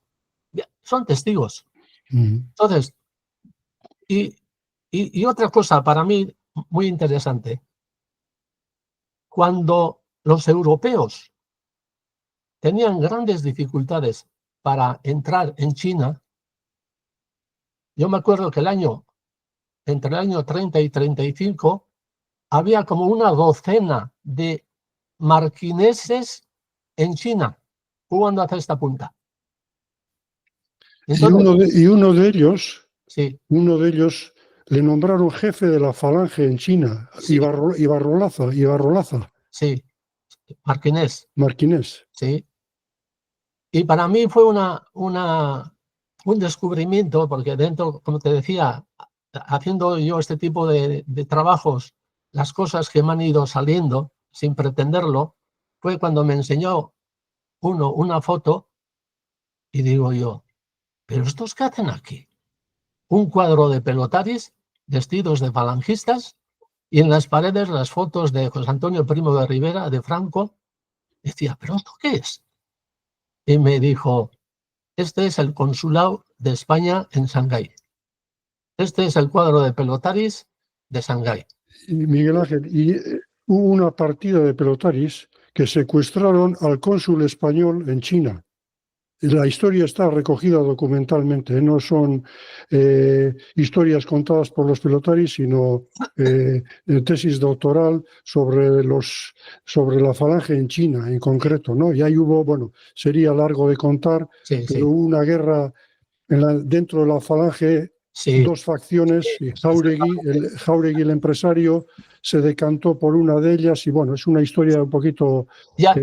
Son testigos. Entonces, y otra cosa para mí muy interesante. Cuando los europeos tenían grandes dificultades para entrar en China, yo me acuerdo que entre el año 30 y 35, había como una docena de marquineses en China jugando hacia esta punta. Entonces, y uno de ellos sí, le nombraron jefe de la falange en China, sí, Ibarrolaza. Sí, marquinés. Marquinés. Sí. Y para mí fue un descubrimiento, porque dentro, como te decía, haciendo yo este tipo de trabajos, las cosas que me han ido saliendo sin pretenderlo, fue cuando me enseñó una foto y digo yo, ¿pero estos qué hacen aquí? Un cuadro de pelotaris vestidos de falangistas y en las paredes las fotos de José Antonio Primo de Rivera, de Franco. Decía, ¿pero esto qué es? Y me dijo, este es el consulado de España en Shanghái. Este es el cuadro de pelotaris de Shanghái. Y Miguel Ángel, hubo una partida de pelotaris que secuestraron al cónsul español en China. La historia está recogida documentalmente, no son historias contadas por los pelotaris, sino tesis doctoral sobre la falange en China en concreto, ¿no? Y ahí hubo, bueno, sería largo de contar, pero hubo una guerra dentro de la falange, 2 facciones, y Jáuregui, el empresario, se decantó por una de ellas y bueno, es una historia un poquito... Ya,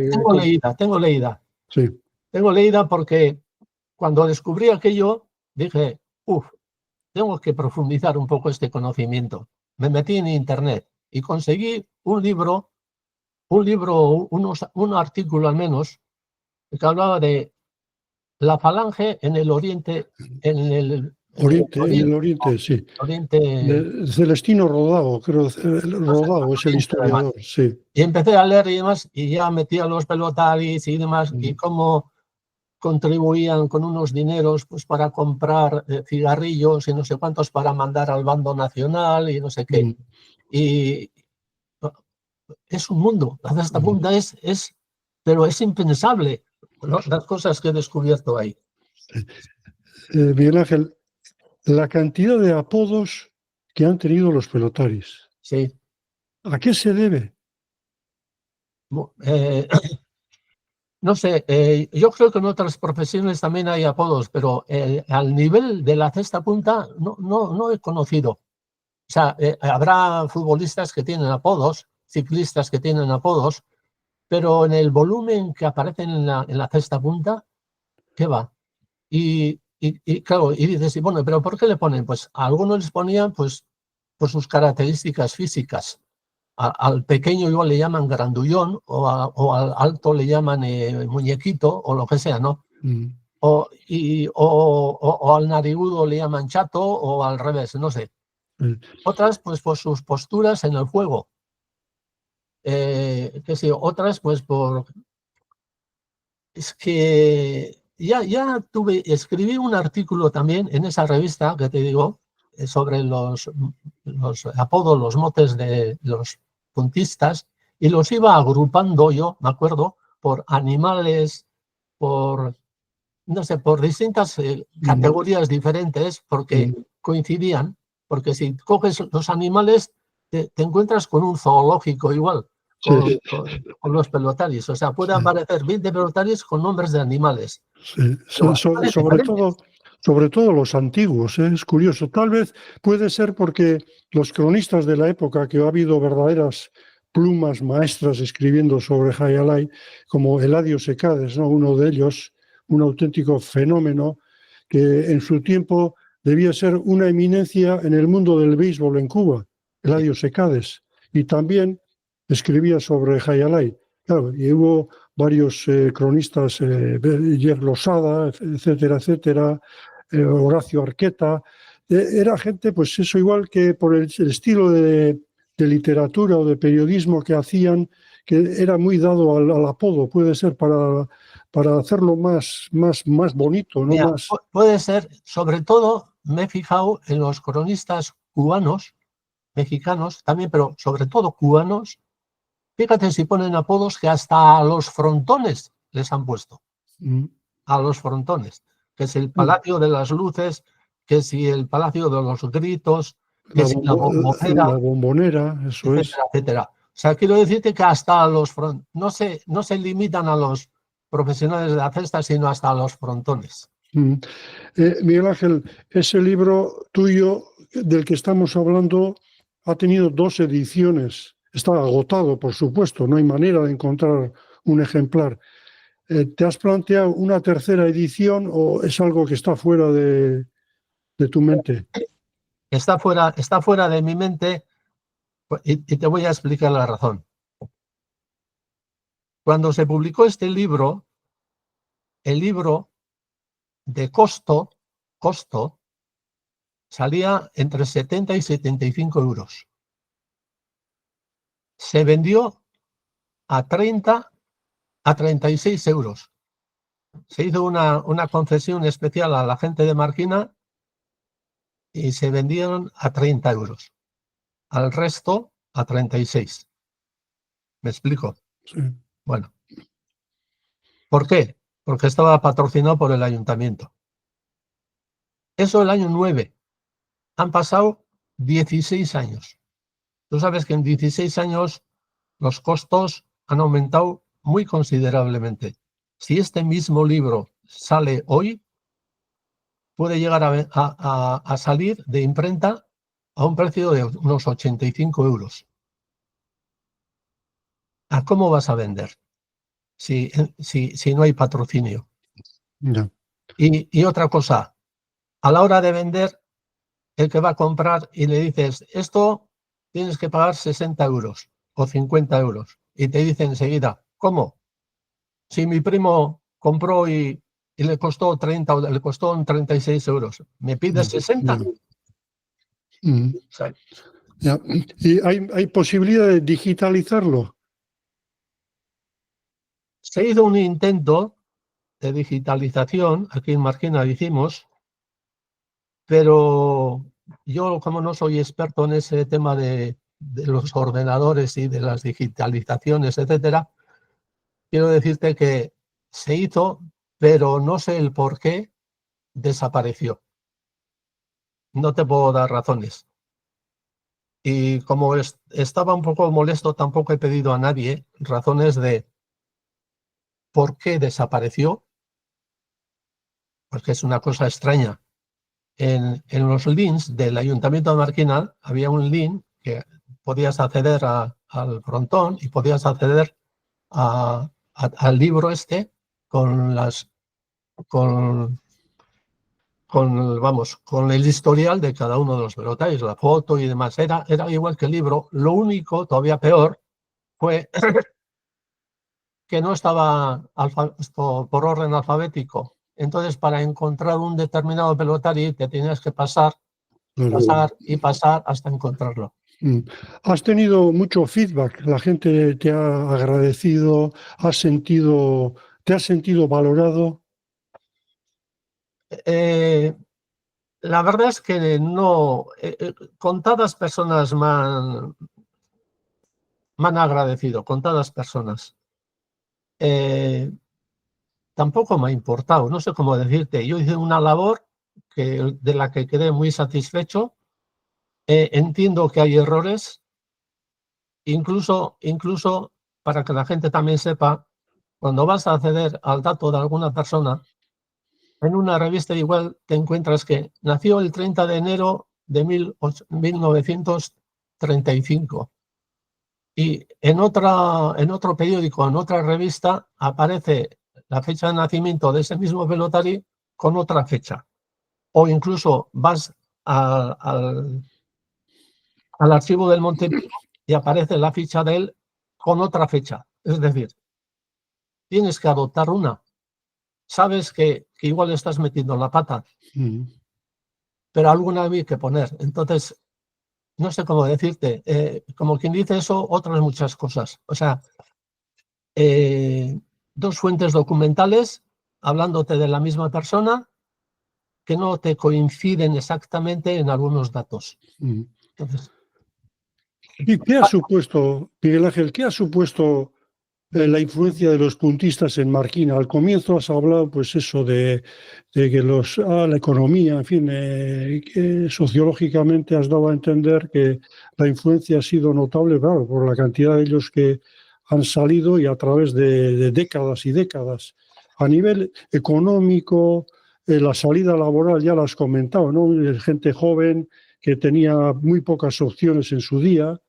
tengo leída. Sí. Tengo leída porque cuando descubrí aquello dije, tengo que profundizar un poco este conocimiento. Me metí en internet y conseguí un artículo al menos, que hablaba de la falange en el Oriente, En el Oriente, sí. Celestino Rodao, creo, Rodao es el historiador, sí. Y empecé a leer y demás, y ya metí a los pelotaris y demás, y cómo contribuían con unos dineros pues para comprar cigarrillos y no sé cuántos para mandar al bando nacional y no sé qué. Y es un mundo, hasta esta punta pero es impensable, ¿no? Las cosas que he descubierto ahí. Miguel Ángel, la cantidad de apodos que han tenido los pelotaris. Sí. ¿A qué se debe? No sé, yo creo que en otras profesiones también hay apodos, pero al nivel de la cesta punta no he conocido. O sea, habrá futbolistas que tienen apodos, ciclistas que tienen apodos, pero en el volumen que aparecen en la cesta punta, ¿qué va? Y claro, y dices, y bueno, ¿pero por qué le ponen? Pues a algunos les ponían pues por sus características físicas. Al pequeño igual le llaman grandullón o al alto le llaman muñequito o lo que sea, ¿no? O al narigudo le llaman chato o al revés, no sé. Otras pues por sus posturas en el juego. Que sí, otras pues por... Es que escribí un artículo también en esa revista que te digo sobre los apodos, los motes de los puntistas, y los iba agrupando yo, me acuerdo, por animales, por, no sé, por distintas categorías diferentes, porque coincidían, porque si coges los animales, te encuentras con un zoológico igual. Con los pelotaris, o sea, pueden aparecer 20 pelotaris con nombres de animales. Sí, sobre todo los antiguos, es curioso. Tal vez puede ser porque los cronistas de la época, que ha habido verdaderas plumas maestras escribiendo sobre Jai Alai, como Eladio Secades, ¿no? Uno de ellos, un auténtico fenómeno, que en su tiempo debía ser una eminencia en el mundo del béisbol en Cuba, Eladio Secades, y también escribía sobre Jai Alai. Claro, y hubo varios cronistas, Yer Losada, etcétera, etcétera, Horacio Arqueta. Era gente, pues eso, igual que por el estilo de literatura o de periodismo que hacían, que era muy dado al apodo, puede ser para hacerlo más bonito, ¿no? Mira, puede ser, sobre todo me he fijado en los cronistas cubanos, mexicanos también, pero sobre todo cubanos. Fíjate si ponen apodos que hasta a los frontones les han puesto. A los frontones. Que es el Palacio de las Luces, que si el Palacio de los Gritos, que si la Bombonera. La Bombonera, eso etcétera, es. etcétera. O sea, quiero decirte que hasta a los frontones, no se limitan a los profesionales de la cesta, sino hasta a los frontones. Miguel Ángel, ese libro tuyo del que estamos hablando ha tenido 2 ediciones. Está agotado, por supuesto, no hay manera de encontrar un ejemplar. ¿Te has planteado una tercera edición o es algo que está fuera de tu mente? Está fuera de mi mente y te voy a explicar la razón. Cuando se publicó este libro, el libro de costo salía entre 70 y 75 euros. Se vendió a 36 euros. Se hizo una concesión especial a la gente de Marquina y se vendieron a 30 euros. Al resto, a 36. ¿Me explico? Sí. Bueno. ¿Por qué? Porque estaba patrocinado por el ayuntamiento. Eso el año 9. Han pasado 16 años. Tú sabes que en 16 años los costos han aumentado muy considerablemente. Si este mismo libro sale hoy, puede llegar a salir de imprenta a un precio de unos 85 euros. ¿A cómo vas a vender si no hay patrocinio? Ya. Y otra cosa, a la hora de vender, el que va a comprar y le dices, esto tienes que pagar 60 euros o 50 euros. Y te dice enseguida, ¿cómo? Si mi primo compró y le costó 30 o le costó 36 euros, ¿me pides 60? Ya. ¿Y hay posibilidad de digitalizarlo? Se hizo un intento de digitalización, aquí en Marquina hicimos, pero yo, como no soy experto en ese tema de los ordenadores y de las digitalizaciones, etcétera, quiero decirte que se hizo, pero no sé el por qué desapareció. No te puedo dar razones. Y como estaba un poco molesto, tampoco he pedido a nadie razones de por qué desapareció, porque es una cosa extraña. En los links del Ayuntamiento de Marquina había un link que podías acceder al frontón y podías acceder al libro este con con el historial de cada uno de los pelotarios, la foto y demás. Era igual que el libro. Lo único, todavía peor, fue que no estaba por orden alfabético. Entonces, para encontrar un determinado pelotari, te tenías que pasar y pasar hasta encontrarlo. ¿Has tenido mucho feedback? ¿La gente te ha agradecido? ¿Te has sentido valorado? La verdad es que no. Contadas personas me han agradecido, contadas personas. Tampoco me ha importado, no sé cómo decirte. Yo hice una labor de la que quedé muy satisfecho. Entiendo que hay errores, incluso para que la gente también sepa, cuando vas a acceder al dato de alguna persona, en una revista igual te encuentras que nació el 30 de enero de 1935 y en otro periódico, en otra revista, aparece la fecha de nacimiento de ese mismo pelotari con otra fecha. O incluso vas al archivo del Montepío y aparece la ficha de él con otra fecha. Es decir, tienes que adoptar una. Sabes que igual estás metiendo la pata, pero alguna hay que poner. Entonces, no sé cómo decirte. Como quien dice eso, otras muchas cosas. O sea, dos fuentes documentales hablándote de la misma persona que no te coinciden exactamente en algunos datos. Entonces, ¿Y qué ha supuesto, Miguel Ángel, qué ha supuesto la influencia de los puntistas en Marquina? Al comienzo has hablado, pues eso, de que la economía, en fin, que sociológicamente has dado a entender que la influencia ha sido notable, claro, por la cantidad de ellos que han salido y a través de décadas y décadas. A nivel económico, la salida laboral ya la has comentado, ¿no? Gente joven que tenía muy pocas opciones en su día,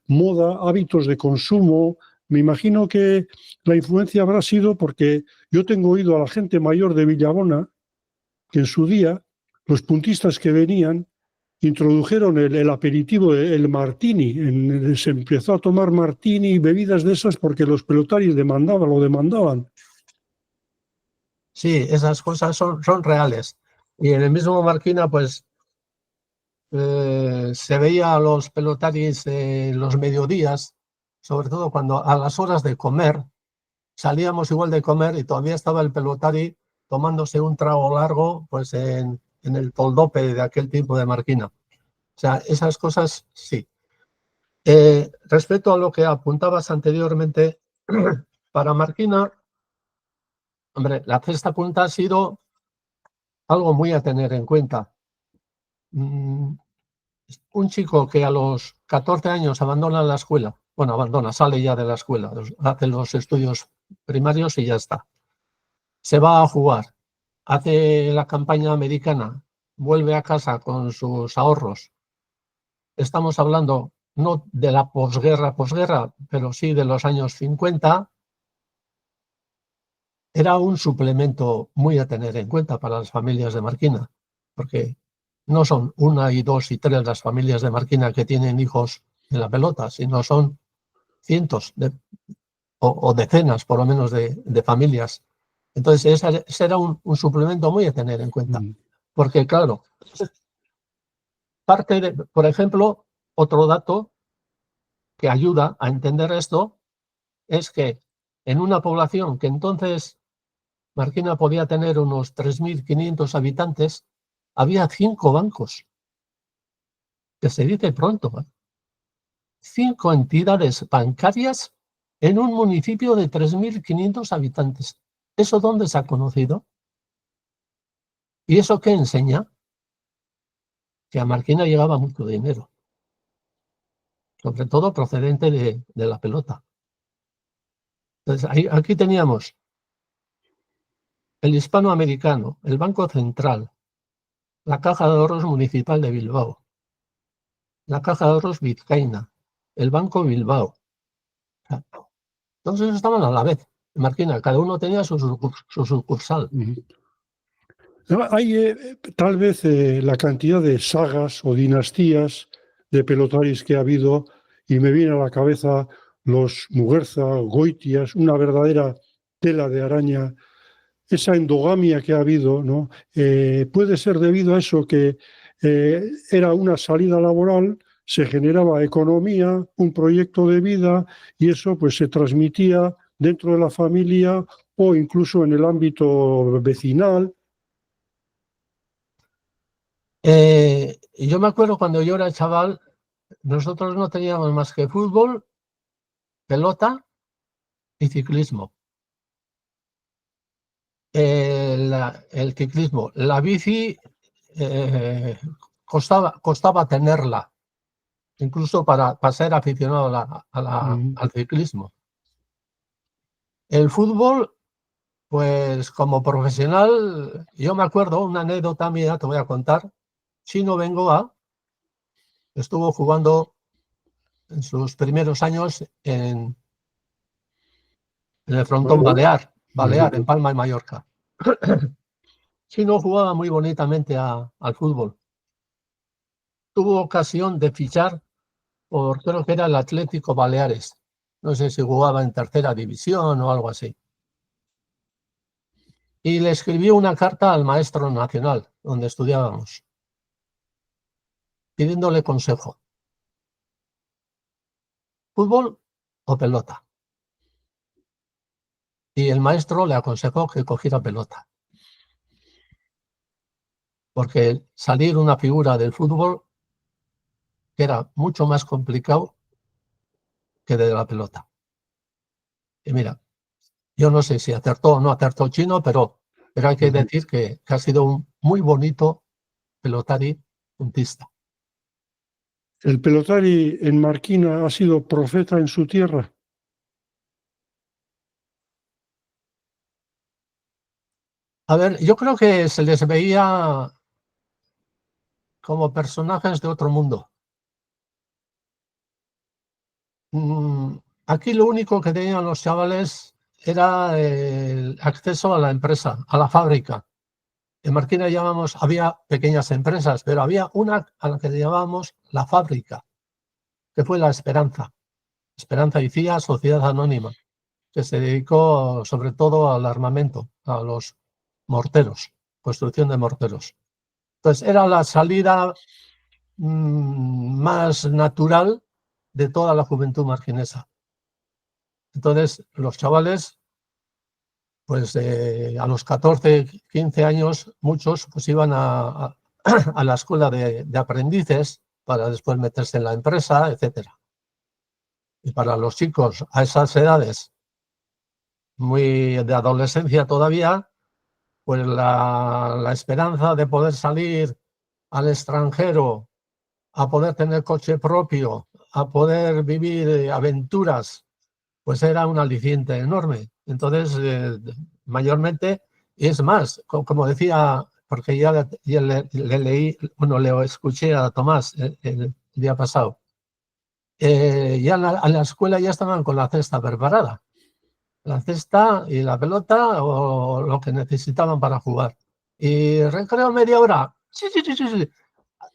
moda, hábitos de consumo. Me imagino que la influencia habrá sido porque yo tengo oído a la gente mayor de Villabona que en su día los puntistas que venían introdujeron el aperitivo, el martini. Se empezó a tomar martini y bebidas de esas porque los pelotaris lo demandaban. sí, esas cosas son reales. Y en el mismo Marquina, pues se veía a los pelotaris los mediodías, sobre todo cuando a las horas de comer, salíamos igual de comer y todavía estaba el pelotari tomándose un trago largo pues en el toldope de aquel tiempo de Marquina. O sea, esas cosas sí. Respecto a lo que apuntabas anteriormente, para Marquina, hombre, la cesta punta ha sido algo muy a tener en cuenta. Un chico que a los 14 años abandona la escuela, sale ya de la escuela, hace los estudios primarios y ya está. Se va a jugar, hace la campaña americana, vuelve a casa con sus ahorros. Estamos hablando no de la posguerra, pero sí de los años 50. Era un suplemento muy a tener en cuenta para las familias de Marquina, porque no son una y dos y tres las familias de Marquina que tienen hijos en la pelota, sino son cientos o decenas, por lo menos, de familias. Entonces, ese era un suplemento muy a tener en cuenta. Porque, claro, por ejemplo, otro dato que ayuda a entender esto es que en una población que entonces Marquina podía tener unos 3.500 habitantes, había 5 bancos, que se dice pronto, 5 entidades bancarias en un municipio de 3.500 habitantes. ¿Eso dónde se ha conocido? ¿Y eso qué enseña? Que a Marquina llegaba mucho dinero, sobre todo procedente de la pelota. Entonces, aquí teníamos el hispanoamericano, el Banco Central, la Caja de Ahorros Municipal de Bilbao, la Caja de Ahorros Vizcaína, el Banco Bilbao. O sea, todos ellos estaban a la vez en Marquina, cada uno tenía su sucursal. Hay tal vez la cantidad de sagas o dinastías de pelotaris que ha habido, y me viene a la cabeza los Muguerza, Goitias, una verdadera tela de araña. Esa endogamia que ha habido, ¿no? Puede ser debido a eso, que era una salida laboral, se generaba economía, un proyecto de vida, y eso pues se transmitía dentro de la familia o incluso en el ámbito vecinal. Yo me acuerdo cuando yo era chaval, nosotros no teníamos más que fútbol, pelota y ciclismo. El ciclismo, la bici costaba tenerla, incluso para ser aficionado al ciclismo. El fútbol, pues como profesional, yo me acuerdo, una anécdota mía, te voy a contar. Chino Bengoa estuvo jugando en sus primeros años en el frontón Balear, en Palma de Mallorca. Chino jugaba muy bonitamente al fútbol. Tuvo ocasión de fichar por, creo que era el Atlético Baleares. No sé si jugaba en tercera división o algo así. Y le escribió una carta al maestro nacional, donde estudiábamos, pidiéndole consejo. ¿Fútbol o pelota? Y el maestro le aconsejó que cogiera pelota. Porque salir una figura del fútbol era mucho más complicado que de la pelota. Y mira, yo no sé si acertó o no acertó Chino, pero hay que decir que ha sido un muy bonito pelotari puntista. ¿El pelotari en Marquina ha sido profeta en su tierra? A ver, yo creo que se les veía como personajes de otro mundo. Aquí lo único que tenían los chavales era el acceso a la empresa, a la fábrica. En Marquina había pequeñas empresas, pero había una a la que llamábamos la fábrica, que fue la Esperanza. Esperanza y CIA, Sociedad Anónima, que se dedicó sobre todo al armamento, a los morteros, construcción de morteros. Entonces era la salida más natural de toda la juventud marquinesa. Entonces los chavales, pues a los 14, 15 años, muchos pues iban a la escuela de aprendices para después meterse en la empresa, etcétera. Y para los chicos a esas edades, muy de adolescencia todavía, pues la esperanza de poder salir al extranjero, a poder tener coche propio, a poder vivir aventuras, pues era un aliciente enorme. Entonces, mayormente, y es más, como decía, porque ya le leí, bueno, le escuché a Tomás el día pasado, ya a la escuela ya estaban con la cesta preparada. La cesta y la pelota o lo que necesitaban para jugar. Y recreo media hora, sí.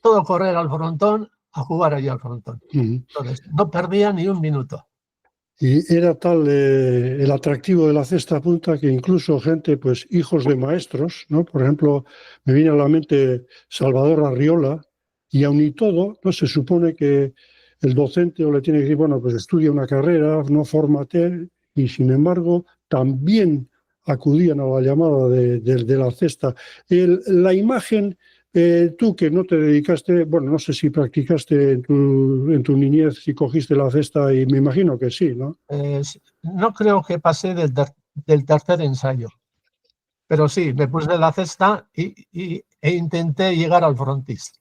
Todo correr al frontón, a jugar allí al frontón. Entonces, no perdía ni un minuto. Y era tal el atractivo de la cesta punta que incluso gente, pues hijos de maestros, ¿no? Por ejemplo, me viene a la mente Salvador Arriola, y aun y todo, no se supone que el docente o le tiene que decir, bueno, pues estudia una carrera, no fórmate, y sin embargo también acudían a la llamada de la cesta. La imagen, tú que no te dedicaste, bueno, no sé si practicaste en tu niñez, si cogiste la cesta, y me imagino que sí, ¿no? No creo que pasé del tercer ensayo, pero sí, me puse la cesta e intenté llegar al frontis.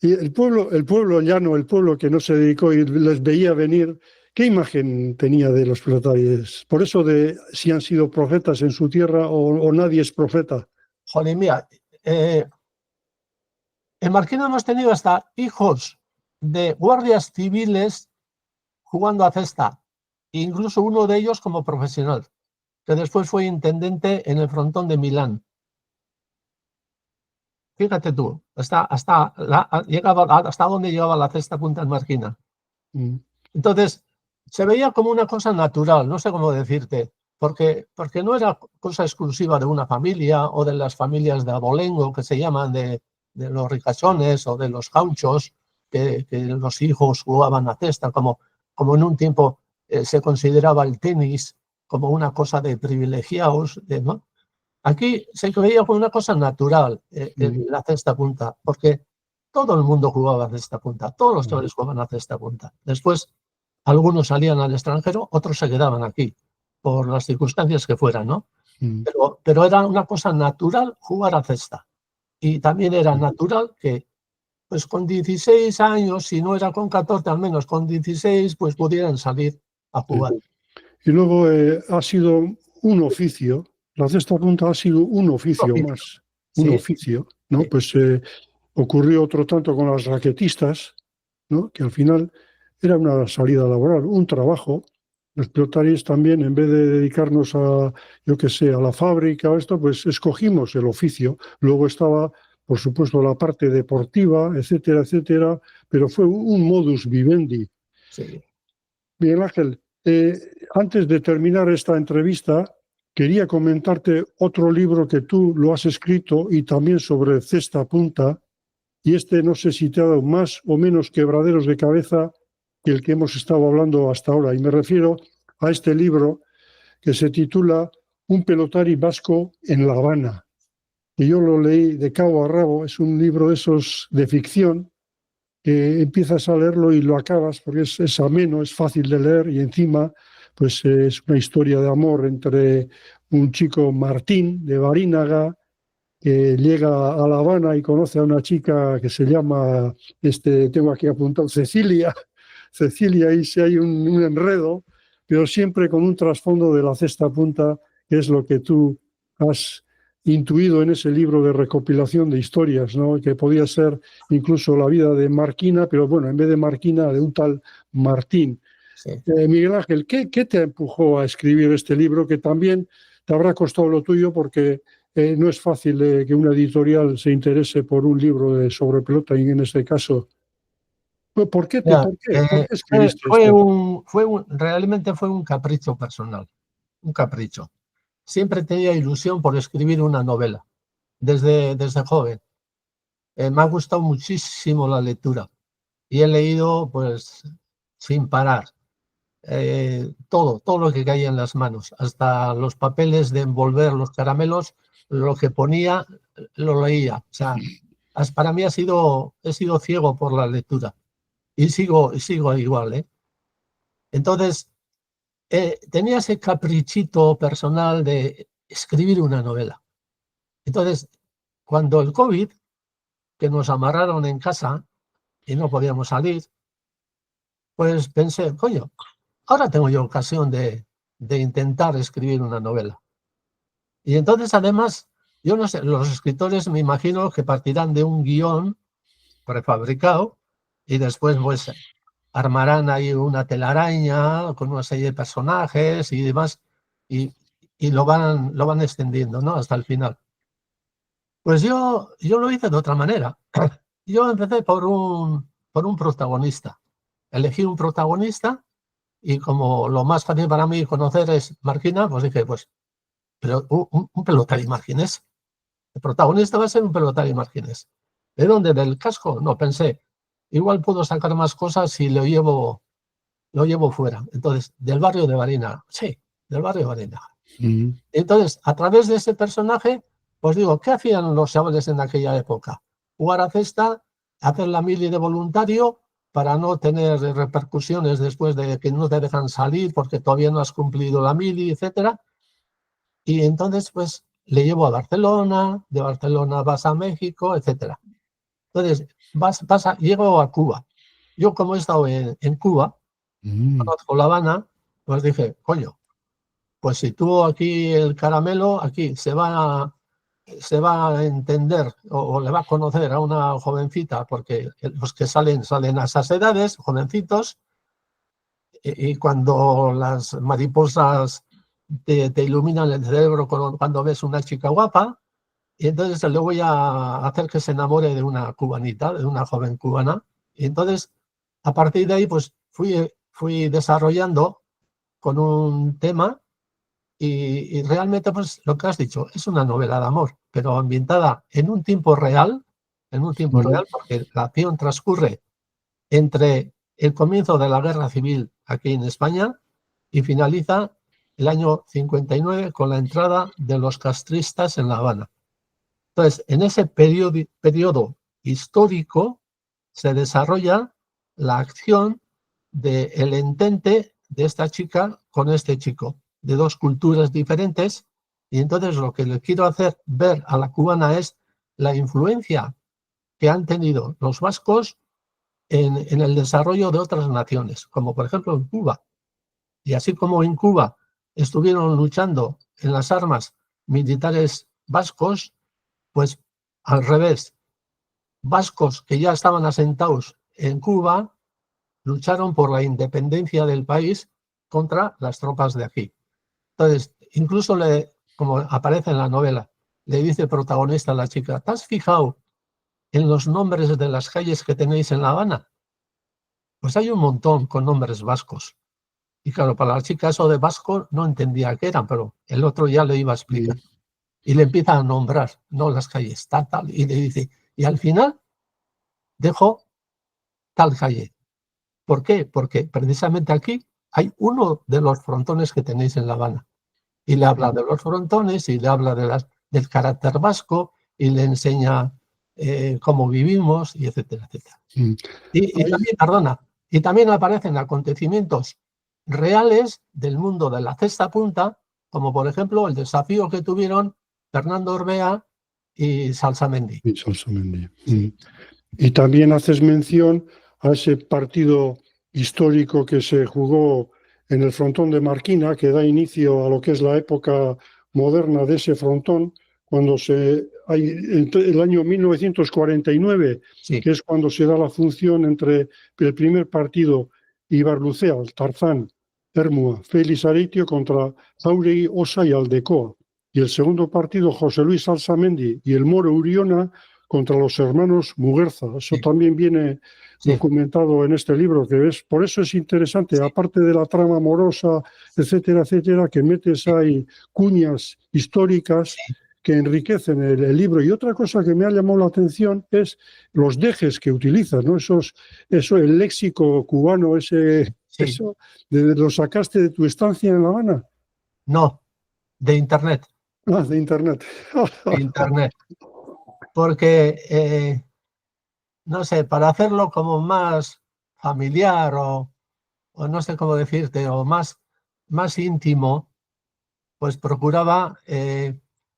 Y el pueblo llano, el pueblo que no se dedicó y les veía venir, ¿qué imagen tenía de los pelotaris? Por eso de si han sido profetas en su tierra o nadie es profeta. Joder, mira, en Marquina hemos tenido hasta hijos de guardias civiles jugando a cesta, incluso uno de ellos como profesional, que después fue intendente en el frontón de Milán. Fíjate tú, hasta dónde llegaba la cesta punta en Marquina. Entonces, se veía como una cosa natural, no sé cómo decirte, porque no era cosa exclusiva de una familia o de las familias de abolengo, que se llaman de los ricachones o de los gauchos, que los hijos jugaban a cesta, como en un tiempo se consideraba el tenis como una cosa de privilegiados, ¿no? Aquí se veía como una cosa natural la cesta punta, porque todo el mundo jugaba a cesta punta, todos los chavales jugaban a cesta punta. Después, algunos salían al extranjero, otros se quedaban aquí, por las circunstancias que fueran, ¿no? Pero era una cosa natural jugar a cesta. Y también era natural que, pues con 16 años, si no era con 14, al menos con 16, pues pudieran salir a jugar. Y luego ha sido un oficio, la cesta punta ha sido un oficio más, un oficio, ¿no? Sí. Pues ocurrió otro tanto con las raquetistas, ¿no? Que al final era una salida laboral, un trabajo. Los pelotaris también, en vez de dedicarnos a, yo qué sé, a la fábrica o esto, pues escogimos el oficio. Luego estaba, por supuesto, la parte deportiva, etcétera, etcétera, pero fue un modus vivendi. Sí. Miguel Ángel, antes de terminar esta entrevista, quería comentarte otro libro que tú lo has escrito y también sobre cesta punta, y no sé si te ha dado más o menos quebraderos de cabeza que el que hemos estado hablando hasta ahora. Y me refiero a este libro que se titula Un pelotari vasco en La Habana. Y yo lo leí de cabo a rabo, es un libro de esos de ficción, que empiezas a leerlo y lo acabas porque es ameno, es fácil de leer y encima pues es una historia de amor entre un chico Martín de Barinaga que llega a La Habana y conoce a una chica que se llama, tengo aquí apuntado, Cecilia, y si hay un enredo, pero siempre con un trasfondo de la cesta punta, que es lo que tú has intuido en ese libro de recopilación de historias, ¿no? Que podía ser incluso la vida de Marquina, pero bueno, en vez de Marquina, de un tal Martín. Sí. Miguel Ángel, ¿qué te empujó a escribir este libro? Que también te habrá costado lo tuyo porque no es fácil que una editorial se interese por un libro sobre pelota y en este caso. ¿Por qué escribiste esto? Realmente fue un capricho personal, un capricho. Siempre tenía ilusión por escribir una novela, desde joven. Me ha gustado muchísimo la lectura y he leído pues sin parar. Todo lo que caía en las manos, hasta los papeles de envolver los caramelos, lo que ponía, lo leía. O sea, para mí he sido ciego por la lectura y sigo igual, ¿eh? Entonces, tenía ese caprichito personal de escribir una novela. Entonces, cuando el COVID, que nos amarraron en casa y no podíamos salir, pues pensé, coño, ahora tengo yo ocasión de intentar escribir una novela. Y entonces, además, yo no sé, los escritores me imagino que partirán de un guión prefabricado y después pues armarán ahí una telaraña con una serie de personajes y demás y lo van extendiendo, ¿no? Hasta el final. Pues yo lo hice de otra manera. Yo empecé por un protagonista. Elegí un protagonista y como lo más fácil para mí conocer es Marquina, pues dije, pues, pero un pelotari marquinés. El protagonista va a ser un pelotari marquinés. ¿De dónde? ¿Del casco? No, pensé, igual puedo sacar más cosas si lo llevo fuera. Entonces, del barrio de Barinaga. Sí, del barrio de Barinaga. Entonces, a través de ese personaje, pues digo, ¿qué hacían los chavales en aquella época? Jugar a cesta, hacer la mili de voluntario para no tener repercusiones después de que no te dejan salir porque todavía no has cumplido la mili, etcétera. Y entonces, pues, le llevo a Barcelona, de Barcelona vas a México, etcétera. Entonces, llego a Cuba. Yo, como he estado en Cuba, conozco La Habana, pues dije, coño, pues si tuvo aquí el caramelo, aquí se va se va a entender o le va a conocer a una jovencita, porque los que salen a esas edades, jovencitos, y cuando las mariposas te iluminan el cerebro cuando ves una chica guapa, y entonces le voy a hacer que se enamore de una cubanita, de una joven cubana. Y entonces, a partir de ahí, pues fui desarrollando con un tema y realmente, pues lo que has dicho, es una novela de amor, pero ambientada en un tiempo real, porque la acción transcurre entre el comienzo de la Guerra Civil aquí en España y finaliza el año 59 con la entrada de los castristas en La Habana. Entonces, en ese periodo histórico se desarrolla la acción del entente de esta chica con este chico, de dos culturas diferentes, y entonces lo que le quiero hacer ver a la cubana es la influencia que han tenido los vascos en el desarrollo de otras naciones, como por ejemplo en Cuba. Y así como en Cuba estuvieron luchando en las armas militares vascos, pues al revés, vascos que ya estaban asentados en Cuba lucharon por la independencia del país contra las tropas de aquí. Entonces, incluso como aparece en la novela, le dice el protagonista a la chica, ¿te has fijado en los nombres de las calles que tenéis en La Habana? Pues hay un montón con nombres vascos. Y claro, para la chica eso de vasco no entendía qué eran, pero el otro ya le iba a explicar. Y le empieza a nombrar, no las calles, tal, tal, y le dice, y al final dejo tal calle. ¿Por qué? Porque precisamente aquí hay uno de los frontones que tenéis en La Habana. Y le habla de los frontones y le habla del carácter vasco y le enseña cómo vivimos y etcétera, etcétera. Y también aparecen acontecimientos reales del mundo de la cesta punta, como por ejemplo el desafío que tuvieron Fernando Orbea y Salsamendi. Sí. Y también haces mención a ese partido histórico que se jugó en el frontón de Marquina, que da inicio a lo que es la época moderna de ese frontón, cuando el año 1949, Sí. que es cuando se da la función entre el primer partido Ibarlucea, Tarzán, Ermua, Félix Areitio contra Jauregui, Osa y Aldecoa. Y el segundo partido, José Luis Salsamendi y el Moro Uriona contra los hermanos Muguerza. Eso también viene documentado en este libro, que ves, por eso es interesante, aparte de la trama amorosa, etcétera, etcétera, que metes ahí cuñas históricas que enriquecen el libro. Y otra cosa que me ha llamado la atención es los dejes que utilizas, ¿no? Eso, el léxico cubano, eso, ¿lo sacaste de tu estancia en La Habana? No, de Internet. Ah, de Internet. De Internet. Porque, no sé, para hacerlo como más familiar o no sé cómo decirte, o más íntimo, pues procuraba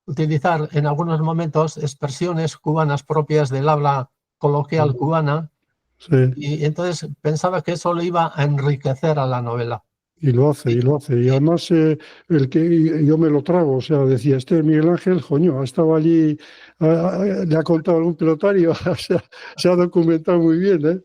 utilizar en algunos momentos expresiones cubanas propias del habla coloquial cubana, y entonces pensaba que eso le iba a enriquecer a la novela. Y lo hace. Y además el que yo me lo trago, o sea, decía, Miguel Ángel, coño, ha estado allí, le ha contado algún pelotario, se ha documentado muy bien,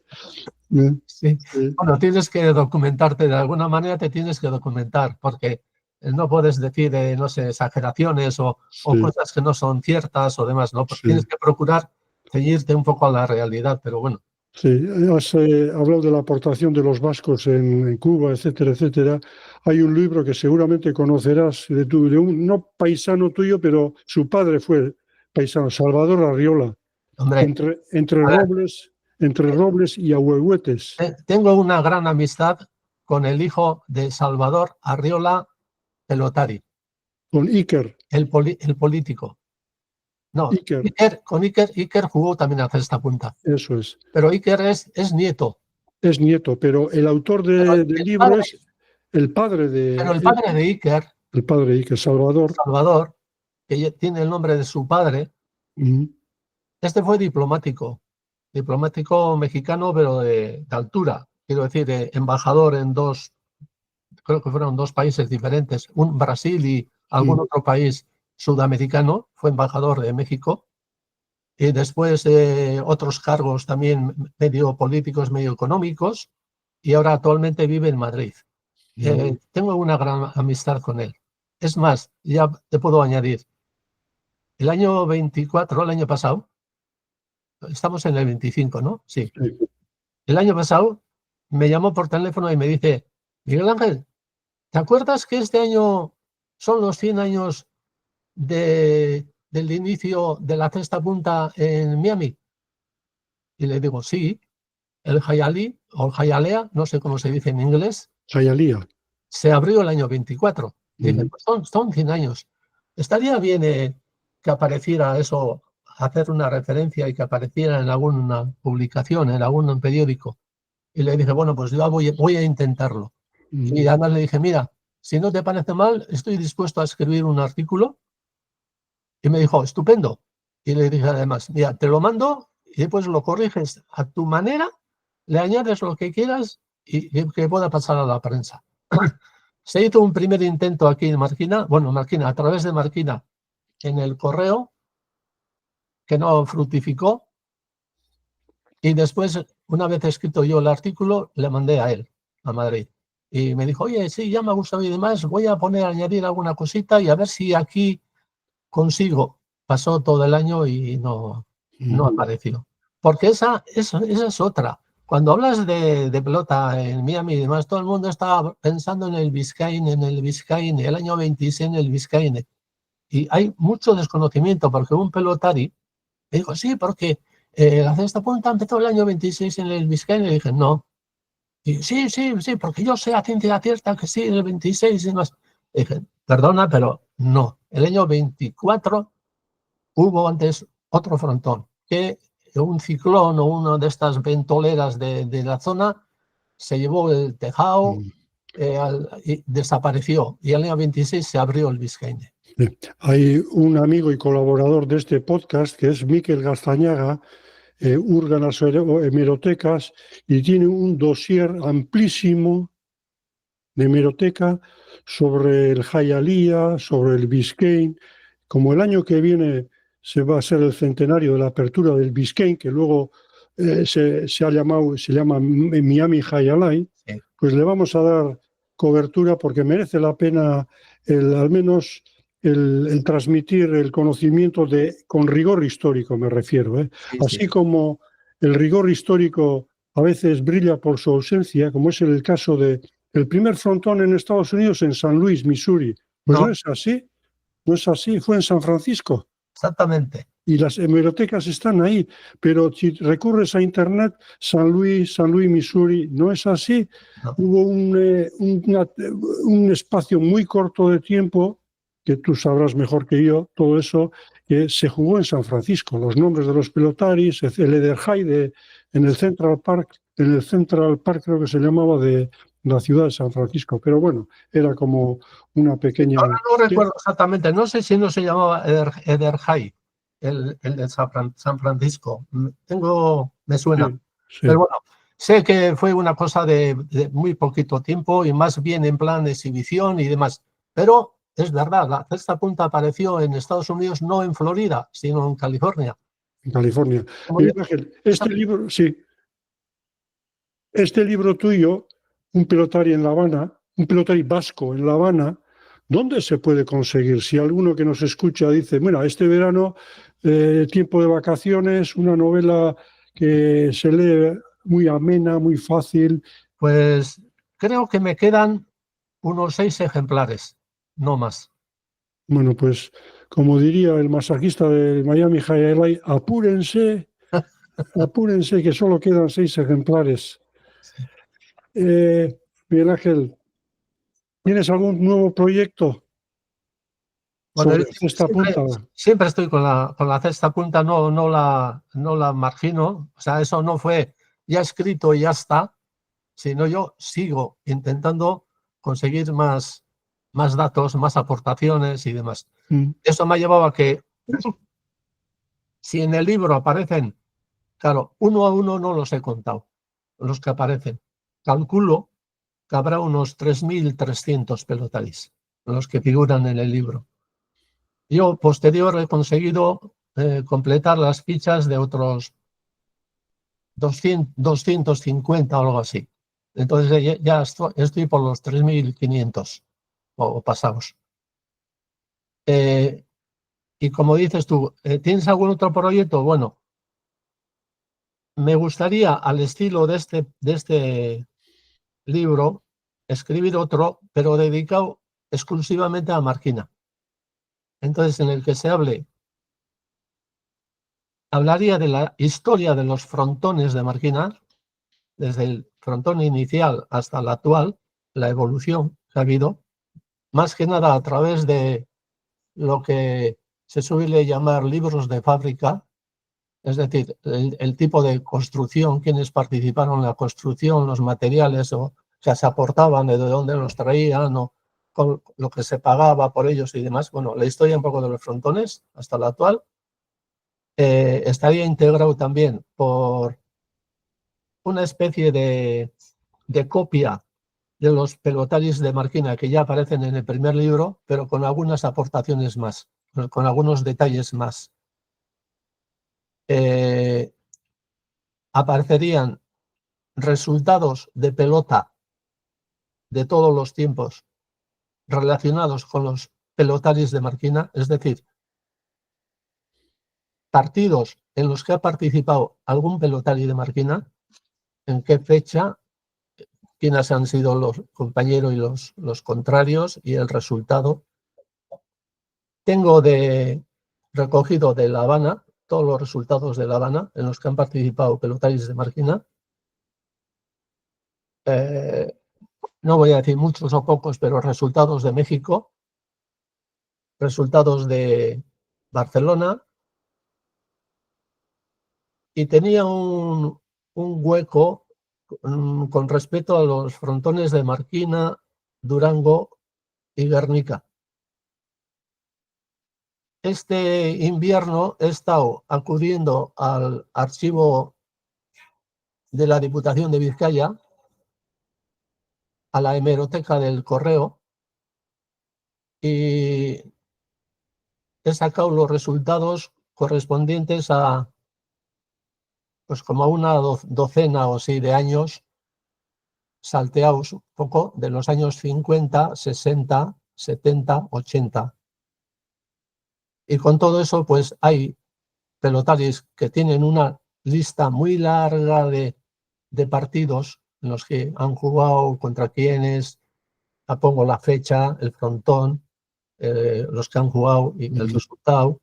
¿eh? Sí. Bueno, tienes que documentarte, de alguna manera te tienes que documentar, porque no puedes decir, no sé, exageraciones o cosas que no son ciertas o demás, ¿no? Porque tienes que procurar ceñirte un poco a la realidad, pero bueno. Sí, has hablado de la aportación de los vascos en Cuba, etcétera, etcétera. Hay un libro que seguramente conocerás de un no paisano tuyo, pero su padre fue paisano, Salvador Arriola. Hombre, entre Robles y Ahuehuetes. Tengo una gran amistad con el hijo de Salvador Arriola Pelotari. Con Iker. El político. No, Iker jugó también a cesta punta. Eso es. Pero Iker es nieto. Es nieto, pero el autor del libro es el padre de... Pero el padre de Iker. El padre de Iker, Salvador. Salvador, que tiene el nombre de su padre. Este fue diplomático mexicano, pero de altura. Quiero decir, embajador en creo que fueron dos países diferentes, un Brasil y algún otro país sudamericano, fue embajador de México y después otros cargos también medio políticos, medio económicos, y ahora actualmente vive en Madrid. Tengo una gran amistad con él. Es más, ya te puedo añadir, el año 24, el año pasado, estamos en el 25, ¿no? Sí. El año pasado me llamó por teléfono y me dice, Miguel Ángel, ¿te acuerdas que este año son los 100 años del inicio de la Cesta Punta en Miami? Y le digo, sí, el Hialeah o el Hialeah, no sé cómo se dice en inglés, Hialeah. se abrió el año 24. Dice, pues son 100 años. Estaría bien que apareciera eso, hacer una referencia y que apareciera en alguna publicación, en algún periódico. Y le dije, bueno, pues yo voy a intentarlo. Y además le dije, mira, si no te parece mal, estoy dispuesto a escribir un artículo. Y me dijo, estupendo. Y le dije además, mira, te lo mando y después lo corriges a tu manera, le añades lo que quieras y que pueda pasar a la prensa. Se hizo un primer intento aquí en Marquina, a través de Marquina, en el correo, que no fructificó. Y después, una vez escrito yo el artículo, le mandé a él, a Madrid. Y me dijo, oye, sí, ya me ha gustado y demás, voy a añadir alguna cosita y a ver si aquí consigo. Pasó todo el año y no apareció. Porque esa es otra. Cuando hablas de pelota en Miami y demás, todo el mundo está pensando en el Biscayne, el año 26 en el Biscayne. Y hay mucho desconocimiento, porque un pelotari, me dijo, sí, porque la Cesta Punta empezó el año 26 en el Biscayne. Y dije, no. Y sí, porque yo sé a ciencia cierta que sí, en el 26 y demás. Y dije, perdona, pero no. El año 24 hubo antes otro frontón, que un ciclón o una de estas ventoleras de la zona se llevó el tejado y desapareció. Y el año 26 se abrió el Biscayne. Hay un amigo y colaborador de este podcast que es Miquel Gaztañaga, hurga en las hemerotecas y tiene un dossier amplísimo de hemeroteca sobre el Hialeah, sobre el Biscayne. Como el año que viene se va a ser el centenario de la apertura del Biscayne, que luego se llama Miami Hialeah, Sí. pues le vamos a dar cobertura porque merece la pena al menos el transmitir el conocimiento con rigor histórico, me refiero. Sí, Así sí. como el rigor histórico a veces brilla por su ausencia, como es el caso del primer frontón en Estados Unidos en San Luis, Missouri. Pues no es así, fue en San Francisco. Exactamente. Y las hemerotecas están ahí, pero si recurres a Internet, San Luis, Missouri, no es así. No. Hubo un espacio muy corto de tiempo, que tú sabrás mejor que yo, todo eso, que se jugó en San Francisco. Los nombres de los pelotaris, el Eder High en el Central Park creo que se llamaba, de la ciudad de San Francisco. Pero bueno, era como una pequeña... Ahora no recuerdo exactamente, no sé si no se llamaba Eder High. El de San Francisco. Me suena. Sí. Pero bueno, sé que fue una cosa de muy poquito tiempo y más bien en plan de exhibición y demás. Pero es verdad, la Cesta Punta apareció en Estados Unidos, no en Florida, sino en California. En California. Miguel Ángel, este libro tuyo, un pelotari en La Habana, un pelotari vasco en La Habana, ¿dónde se puede conseguir? Si alguno que nos escucha dice, mira, este verano, tiempo de vacaciones, una novela que se lee muy amena, muy fácil. Pues creo que me quedan unos 6 ejemplares, no más. Bueno, pues como diría el masajista del Miami Hialeah, apúrense, que solo quedan 6 ejemplares. Miguel Ángel, ¿tienes algún nuevo proyecto Bueno, sobre Cesta Punta? siempre estoy con la Cesta Punta, no la margino. O sea, eso no fue ya escrito y ya está, sino yo sigo intentando conseguir más datos, más aportaciones y demás. Eso me ha llevado a que, si en el libro aparecen, claro, uno a uno no los he contado, los que aparecen. Calculo que habrá unos 3.300 pelotaris, los que figuran en el libro. Yo posterior he conseguido completar las fichas de otros 250 o algo así. Entonces ya estoy por los 3.500 o pasados. Y como dices tú, ¿tienes algún otro proyecto? Bueno, me gustaría, al estilo de este libro, escribir otro, pero dedicado exclusivamente a Marquina. Entonces, en el que se hablaría de la historia de los frontones de Marquina, desde el frontón inicial hasta el actual, la evolución que ha habido, más que nada a través de lo que se suele llamar libros de fábrica, es decir, el tipo de construcción, quienes participaron en la construcción, los materiales o que se aportaban, de dónde los traían, o con lo que se pagaba por ellos y demás. Bueno, la historia un poco de los frontones hasta la actual. Estaría integrado también por una especie de copia de los pelotaris de Marquina que ya aparecen en el primer libro, pero con algunas aportaciones más, con algunos detalles más. Aparecerían resultados de pelota de todos los tiempos relacionados con los pelotaris de Marquina, es decir, partidos en los que ha participado algún pelotari de Marquina, en qué fecha, quiénes han sido los compañeros y los contrarios y el resultado. Tengo recogido de La Habana todos los resultados de La Habana en los que han participado pelotaris de Marquina. No voy a decir muchos o pocos, pero resultados de México, resultados de Barcelona, y tenía un hueco con respecto a los frontones de Marquina, Durango y Guernica. Este invierno he estado acudiendo al archivo de la Diputación de Vizcaya, a la hemeroteca del Correo, y he sacado los resultados correspondientes a pues como a una docena o sí de años, salteados un poco de los años 50, 60, 70, 80. Y con todo eso, pues hay pelotaris que tienen una lista muy larga de partidos en los que han jugado, contra quienes, pongo la fecha, el frontón, los que han jugado y el resultado,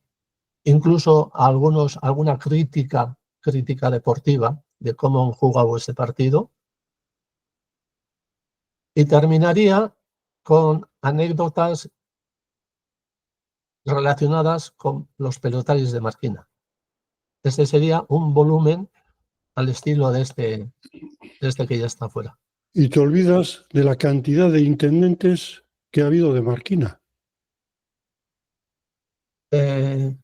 incluso alguna crítica deportiva de cómo han jugado ese partido. Y terminaría con anécdotas relacionadas con los pelotaris de Marquina. Este sería un volumen al estilo de este que ya está fuera. Y te olvidas de la cantidad de intendentes que ha habido de Marquina. Es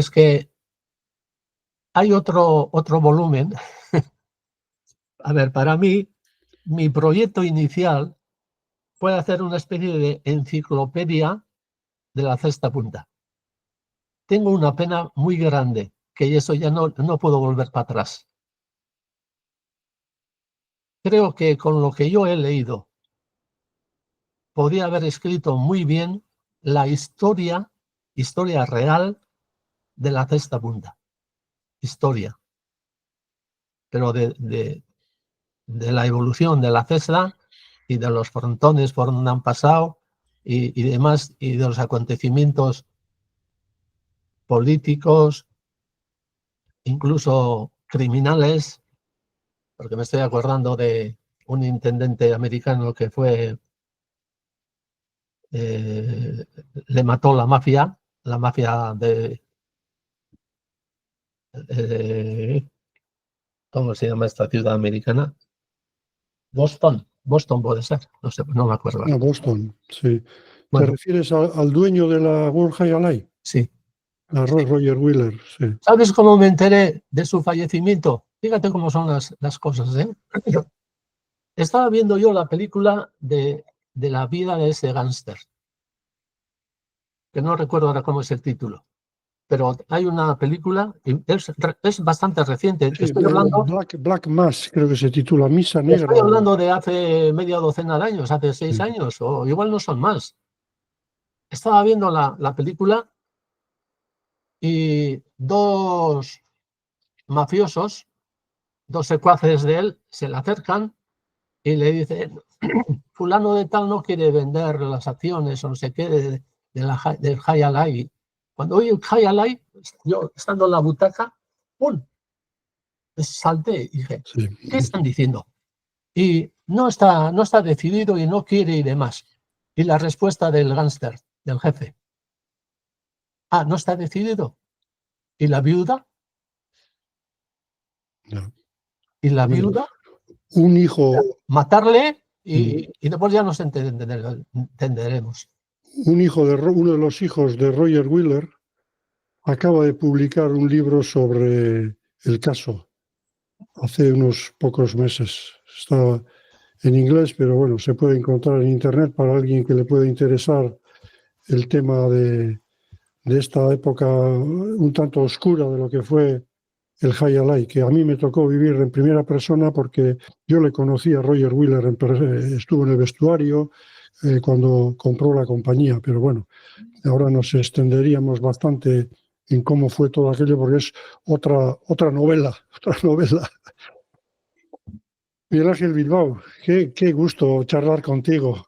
que hay otro volumen. A ver, para mí, mi proyecto inicial fue hacer una especie de enciclopedia de la cesta punta. Tengo una pena muy grande, que eso ya no puedo volver para atrás. Creo que con lo que yo he leído, podía haber escrito muy bien la historia real de la cesta punta. Historia. Pero de la evolución de la cesta y de los frontones por donde han pasado y demás, y de los acontecimientos políticos, incluso criminales, porque me estoy acordando de un intendente americano que le mató la mafia de ¿cómo se llama esta ciudad americana? Boston puede ser, no sé, no me acuerdo. A Boston, sí. Bueno, ¿te refieres al dueño de la World High Alliance? sí. A Roger Wheeler, sí. ¿Sabes cómo me enteré de su fallecimiento? Fíjate cómo son las cosas, ¿eh? Estaba viendo yo la película de la vida de ese gángster. que no recuerdo ahora cómo es el título, pero hay una película, y es bastante reciente. Sí, Black Mass, creo que se titula, Misa Negra. Estoy hablando de hace media docena de años, hace 6 Sí. años, o igual no son más. Estaba viendo la película y 2 mafiosos, 2 secuaces de él, se le acercan y le dicen, fulano de tal no quiere vender las acciones o no sé qué del High Alay. Cuando oí el High Alay, yo estando en la butaca, ¡pum!, salté y dije, Sí. ¿qué están diciendo? Y no está decidido y no quiere y demás. Y la respuesta del gángster, del jefe, no está decidido. ¿Y la viuda? No. ¿Y la Bueno, viuda? un hijo, Matarle y después ya nos entenderemos. uno de los hijos de Roger Wheeler acaba de publicar un libro sobre el caso hace unos pocos meses. Está en inglés, pero bueno, se puede encontrar en internet para alguien que le pueda interesar el tema de esta época un tanto oscura de lo que fue el High Alay, que a mí me tocó vivir en primera persona porque yo le conocí a Roger Wheeler, estuvo en el vestuario cuando compró la compañía, pero bueno, ahora nos extenderíamos bastante en cómo fue todo aquello porque es otra novela, otra novela. Miguel Ángel Bilbao, qué gusto charlar contigo.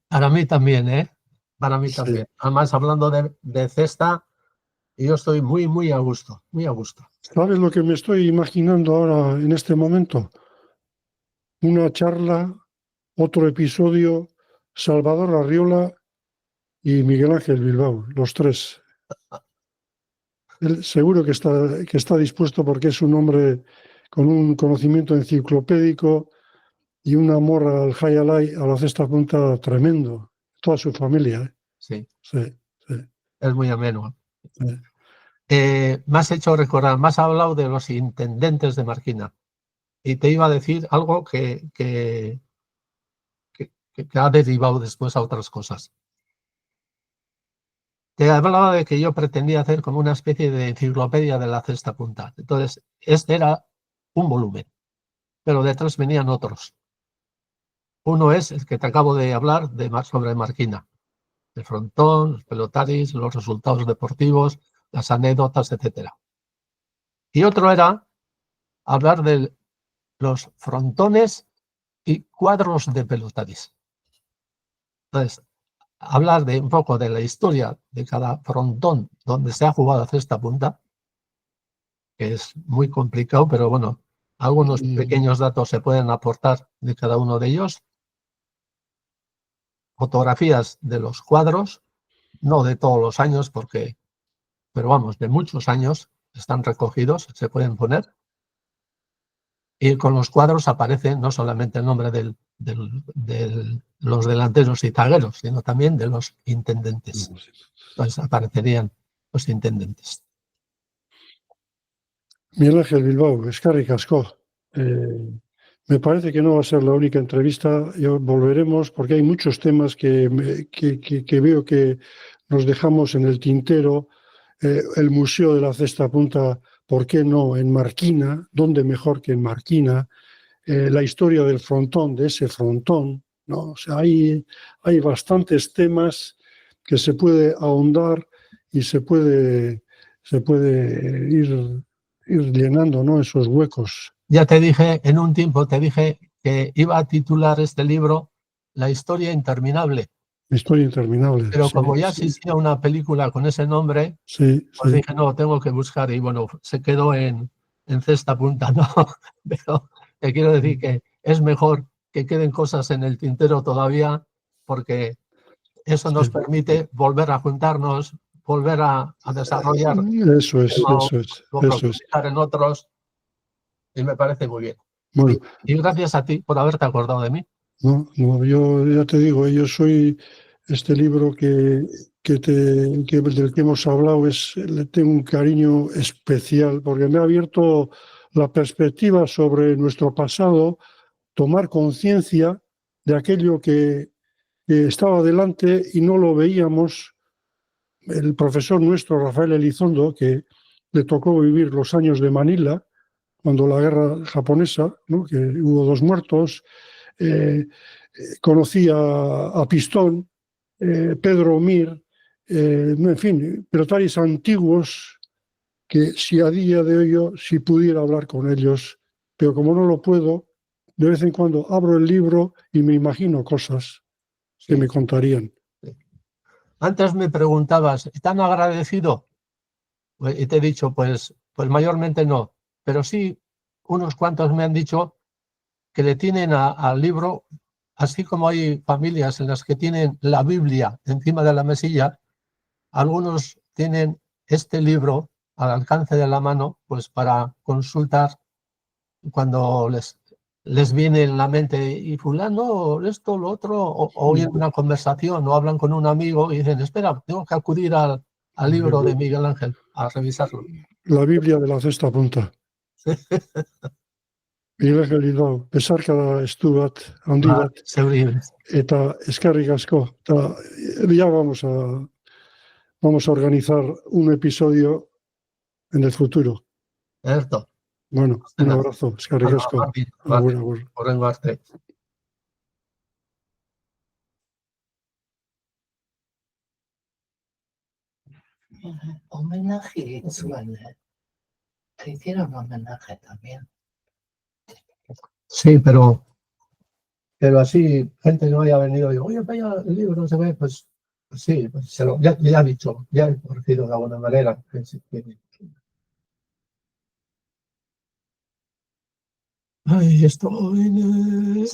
Para mí también, ¿eh? Para mí Sí. también. Además, hablando de cesta, yo estoy muy, muy a gusto, muy a gusto. ¿Sabes lo que me estoy imaginando ahora en este momento? Una charla, otro episodio, Salvador Arriola y Miguel Ángel Bilbao, los tres. Él seguro que está dispuesto porque es un hombre con un conocimiento enciclopédico y un amor al High Alay, a la cesta punta tremendo. Toda su familia. Sí, Sí, sí, es muy ameno. sí. Me has hecho recordar, me has hablado de los intendentes de Marquina y te iba a decir algo que ha derivado después a otras cosas. Te hablaba de que yo pretendía hacer como una especie de enciclopedia de la cesta punta. Entonces, este era un volumen, pero detrás venían otros. Uno es el que te acabo de hablar sobre Marquina, el frontón, los pelotaris, los resultados deportivos, las anécdotas, etc. Y otro era hablar de los frontones y cuadros de pelotaris. Entonces, hablar de un poco de la historia de cada frontón donde se ha jugado a cesta punta, que es muy complicado, pero bueno, algunos pequeños datos se pueden aportar de cada uno de ellos. Fotografías de los cuadros, no de todos los años, pero vamos, de muchos años están recogidos, se pueden poner. Y con los cuadros aparece no solamente el nombre de los delanteros y zagueros, sino también de los intendentes. Entonces aparecerían los intendentes. Miguel Ángel Bilbao, eskerrik asko. Me parece que no va a ser la única entrevista. Volveremos porque hay muchos temas que veo que nos dejamos en el tintero. El Museo de la Cesta Punta, ¿por qué no en Marquina? ¿Dónde mejor que en Marquina? La historia del frontón, de ese frontón, ¿no? O sea, hay bastantes temas que se puede ahondar y se puede ir llenando, ¿no?, esos huecos. Ya te dije, en un tiempo te dije que iba a titular este libro La historia interminable. Historia interminable. Pero Sí, como ya sí, existía una película con ese nombre, sí, pues sí. dije, no, tengo que buscar. Y bueno, se quedó en cesta punta, ¿no? Pero te quiero decir que es mejor que queden cosas en el tintero todavía, porque eso nos Sí. permite volver a juntarnos, volver a desarrollar, Eso es, eso es, o eso es. profundizar en otros, y me parece muy bien. Bueno, Y gracias a ti por haberte acordado de mí. no, yo ya te digo, yo soy este libro del que hemos hablado, le tengo un cariño especial porque me ha abierto la perspectiva sobre nuestro pasado, tomar conciencia de aquello que estaba delante y no lo veíamos el profesor nuestro, Rafael Elizondo, que le tocó vivir los años de Manila, cuando la guerra japonesa, ¿no? Que hubo 2 muertos, conocía a Pistón, Pedro Mir, en fin, pilotarios antiguos que si a día de hoy si pudiera hablar con ellos, pero como no lo puedo, de vez en cuando abro el libro y me imagino cosas que me contarían. Antes me preguntabas, ¿están agradecido? Y te he dicho, pues mayormente no, pero sí unos cuantos me han dicho que le tienen al libro, así como hay familias en las que tienen la Biblia encima de la mesilla, algunos tienen este libro al alcance de la mano, pues para consultar cuando les viene en la mente, y fulano, esto, lo otro, o oyen una conversación o hablan con un amigo y dicen, espera, tengo que acudir al libro de Miguel Ángel a revisarlo. La Biblia de la cesta punta. Miguel Ángel Hidalgo, besarka estu bat, handi bat, eta eskerrik asko. Ya vamos a organizar un episodio en el futuro. Cierto. Bueno, un abrazo, eskerrik asko. Agur, agur. Horrengo arte. Homenaje, te hicieron homenaje también. Sí, pero así, gente no haya venido y digo, oye, vaya el libro, no se ve, pues sí, pues ya he dicho, ya he conocido de alguna manera. Ay, estoy...